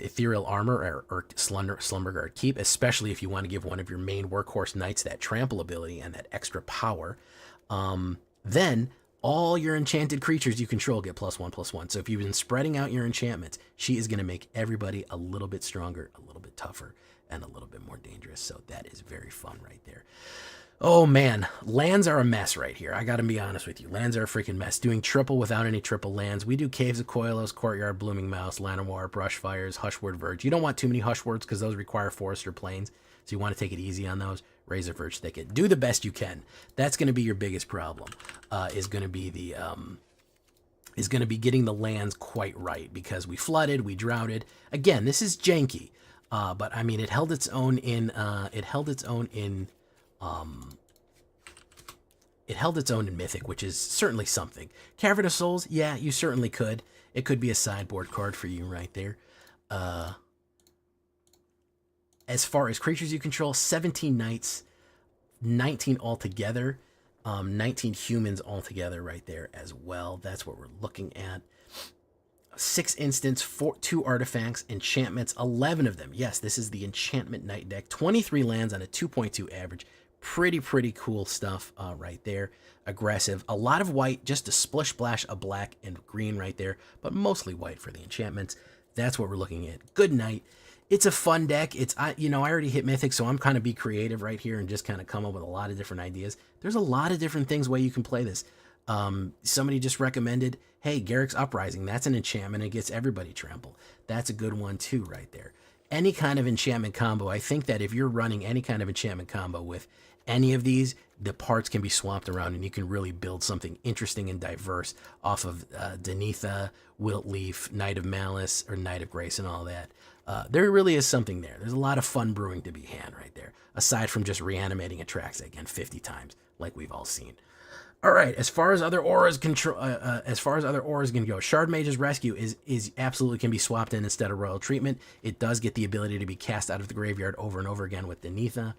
ethereal armor or Slumberguard Keep, especially if you want to give one of your main workhorse knights that trample ability and that extra power. Then all your enchanted creatures you control get +1/+1. So if you've been spreading out your enchantments, she is going to make everybody a little bit stronger, a little bit tougher, and a little bit more dangerous. So that is very fun right there. Oh man, lands are a mess right here. I gotta be honest with you. Lands are a freaking mess. Doing triple without any triple lands. We do Caves of Koilos, Courtyard, Blooming Mouse, Llanowar, Brushfires, Hushword Verge. You don't want too many Hushwords because those require Forest or Plains. So you want to take it easy on those. Razor Verge Thicket. Do the best you can. That's going to be your biggest problem. Is going to be getting the lands quite right, because we flooded, we droughted. Again, this is janky, but I mean it held its own in Mythic, which is certainly something. Cavern of Souls, yeah, you certainly could. It could be a sideboard card for you right there. As far as creatures you control, 17 knights, 19 altogether, 19 humans altogether right there as well. That's what we're looking at. 6 instants, 2 artifacts, enchantments, 11 of them. Yes, this is the Enchantment Knight deck. 23 lands on a 2.2 average. Pretty cool stuff right there. Aggressive. A lot of white, just a splish splash of black and green right there, but mostly white for the enchantments. That's what we're looking at. Good night. It's a fun deck. It's, I already hit Mythic, so I'm kind of be creative right here and just kind of come up with a lot of different ideas. There's a lot of different things way you can play this. Somebody just recommended, hey, Garrick's Uprising. That's an enchantment. It gets everybody trample. That's a good one too right there. Any kind of enchantment combo. I think that if you're running any kind of enchantment combo with any of these, the parts can be swapped around and you can really build something interesting and diverse off of Denitha, Wiltleaf, Knight of Malice, or Knight of Grace and all that. There really is something there. There's a lot of fun brewing to be had right there, aside from just reanimating Atraxa again 50 times like we've all seen. All right, as far as other auras can go, Shard Mage's Rescue is absolutely can be swapped in instead of Royal Treatment. It does get the ability to be cast out of the graveyard over and over again with Denitha.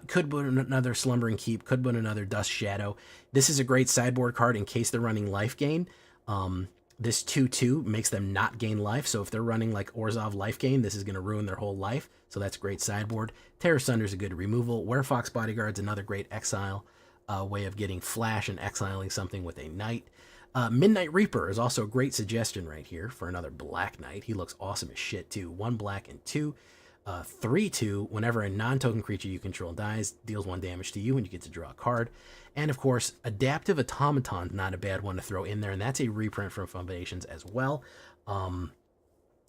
Could put another Slumbering Keep, could put another Dust Shadow. This is a great sideboard card in case they're running life gain. This 2/2 makes them not gain life, so if they're running like Orzhov life gain, this is going to ruin their whole life, so that's great sideboard. Terror Sunder's a good removal. Werefox Bodyguard's another great exile way of getting flash and exiling something with a knight. Midnight Reaper is also a great suggestion right here for another black knight. He looks awesome as shit too. 1 black and 2. 3/2, whenever a non-token creature you control dies, deals 1 damage to you and you get to draw a card. And of course, Adaptive Automaton's not a bad one to throw in there, and that's a reprint from Foundations as well.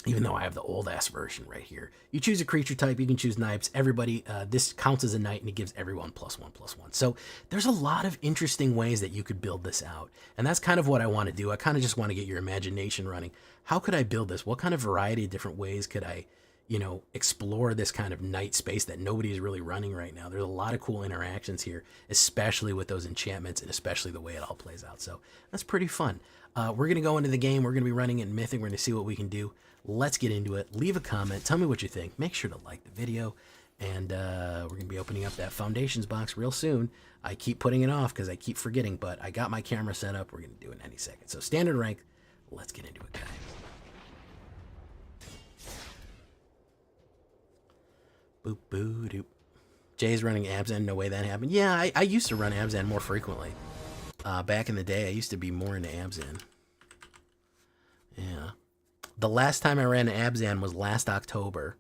Even though I have the old-ass version right here. You choose a creature type, you can choose Knights. Everybody, this counts as a knight, and it gives everyone +1/+1. So there's a lot of interesting ways that you could build this out. And that's kind of what I want to do. I kind of just want to get your imagination running. How could I build this? What kind of variety of different ways could I explore this kind of night space that nobody is really running right now? There's a lot of cool interactions here, especially with those enchantments and especially the way it all plays out. So that's pretty fun. We're going to go into the game. We're going to be running it in Mythic. We're going to see what we can do. Let's get into it. Leave a comment. Tell me what you think. Make sure to like the video. And we're going to be opening up that Foundations box real soon. I keep putting it off because I keep forgetting, but I got my camera set up. We're going to do it in any second. So standard rank. Let's get into it, guys. Boop, boo, doop. Jay's running Abzan. No way that happened. Yeah, I used to run Abzan more frequently. Back in the day, I used to be more into Abzan. Yeah. The last time I ran Abzan was last October.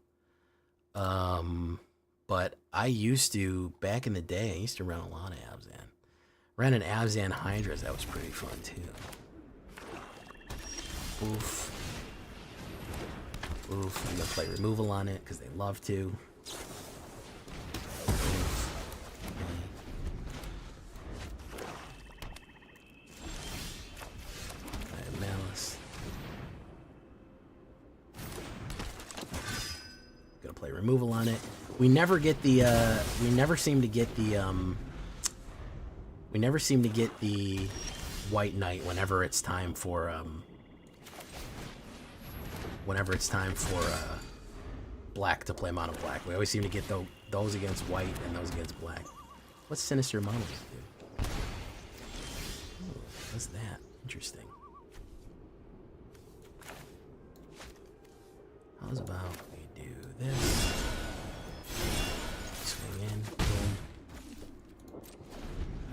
But I used to, back in the day, I used to run a lot of Abzan. Ran an Abzan Hydras. That was pretty fun, too. Oof. Oof. I'm going to play removal on it because they love to. Malice. Gonna play removal on it. We never get the we never seem to get the We never seem to get the White Knight whenever it's time for black to play mono black. We always seem to get those against white and those against black. What's Sinister Monolith do? Ooh, what's that? Interesting. How's about we do this? Swing in, boom.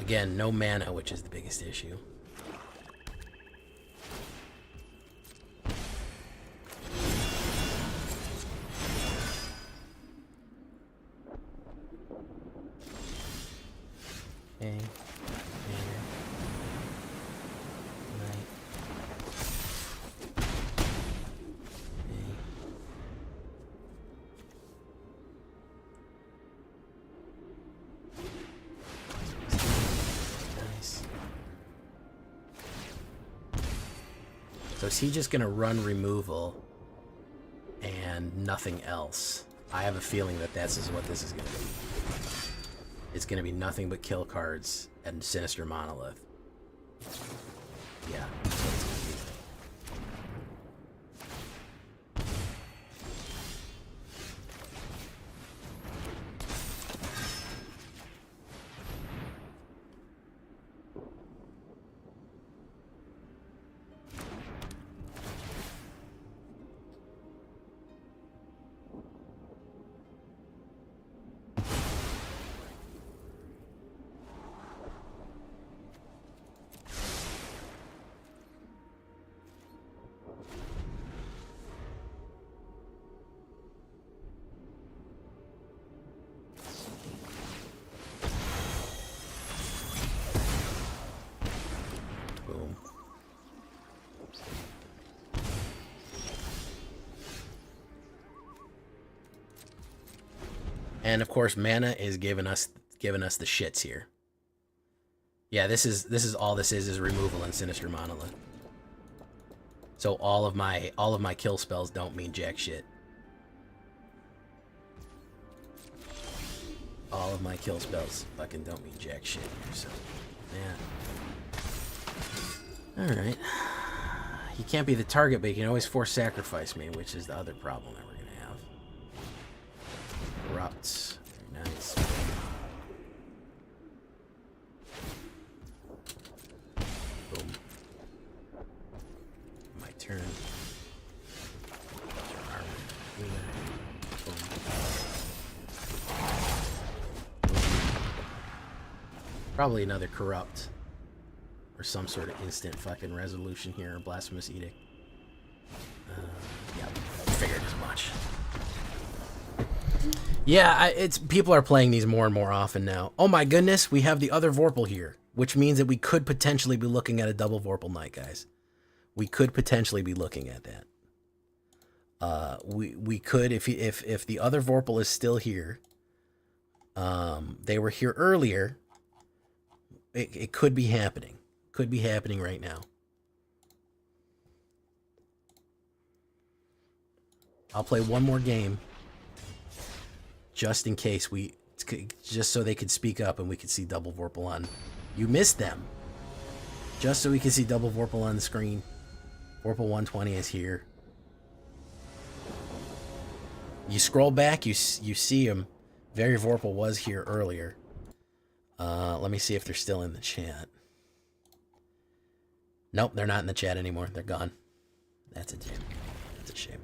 Again, no mana, which is the biggest issue. Okay. So is he just going to run removal and nothing else? I have a feeling that that's what this is going to be. It's going to be nothing but kill cards and Sinister Monolith. Yeah, that's what it's going to be. And of course, mana is giving us the shits here. Yeah, this is all this is removal and Sinister Monolith. So all of my kill spells don't mean jack shit. All of my kill spells fucking don't mean jack shit here, so yeah. Alright. He can't be the target, but he can always force sacrifice me, which is the other problem that we're gonna have. Corrupts. Very nice. Boom. My turn. Boom. Probably another corrupt. Or some sort of instant fucking resolution here, or blasphemous edict. Yeah, figured as much. Yeah, people are playing these more and more often now. Oh my goodness, we have the other Vorpal here, which means that we could potentially be looking at a double Vorpal Knight, guys. We could potentially be looking at that. We could, if the other Vorpal is still here. They were here earlier. It could be happening. Could be happening right now. I'll play one more game. Just in case just so they could speak up and we could see double Vorpal on. You missed them. Just so we could see double Vorpal on the screen. Vorpal 120 is here. You scroll back, you see him. Very Vorpal was here earlier. Let me see if they're still in the chat. Nope, they're not in the chat anymore. They're gone. That's a shame. That's a shame.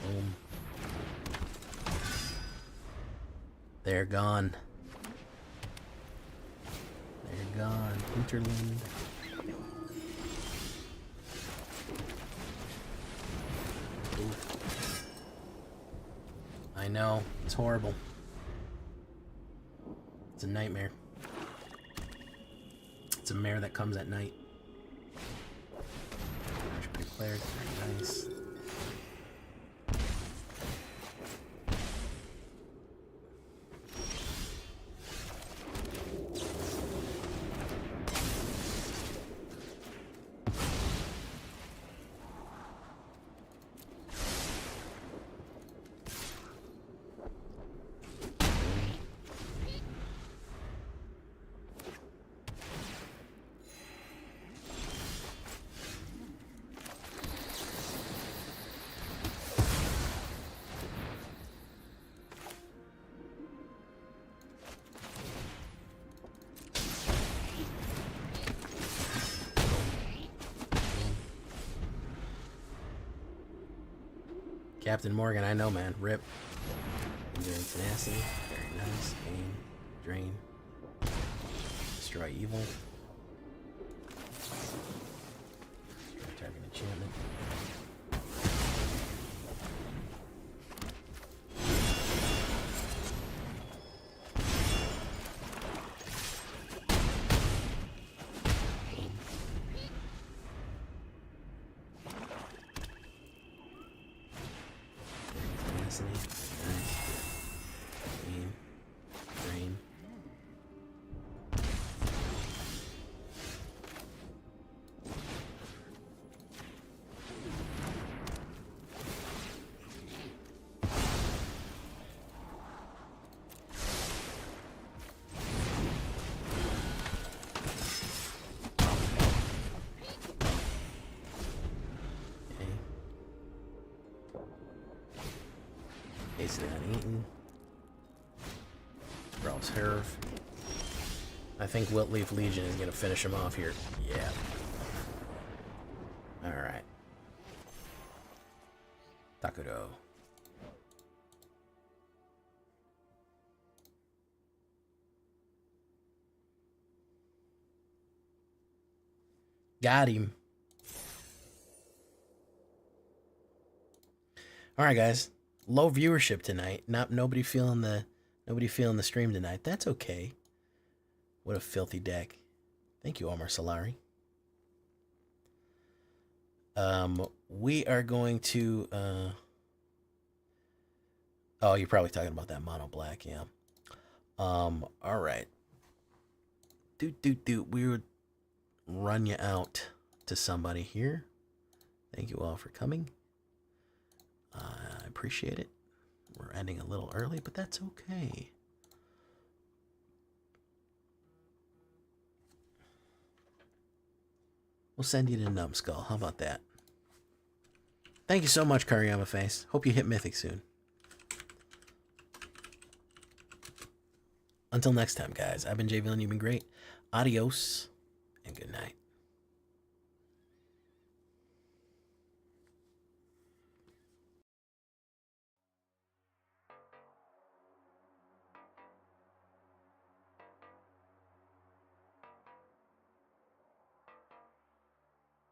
Boom. They're gone. They're gone. Hinterland. I know. It's horrible. It's a nightmare. It's a mare that comes at night. Declared. Very nice. Captain Morgan, I know, man. Rip. Enduring tenacity. Very nice. Aim. Drain. Destroy evil. Destroy target enchantment. Basically uneaten. Growl's Herv. I think Wiltleaf Legion is going to finish him off here. Yeah. Alright. Takuro. Got him. Alright, guys. Low viewership tonight. Nobody feeling the stream tonight. That's okay. What a filthy deck. Thank you, Omar Solari. We are going to oh, you're probably talking about that mono black, yeah. All right. We would run you out to somebody here. Thank you all for coming. I appreciate it. We're ending a little early, but that's okay. We'll send you to Numbskull. How about that? Thank you so much, Kariyama Face. Hope you hit Mythic soon. Until next time, guys. I've been Jay Villainy. You've been great. Adios, and good night.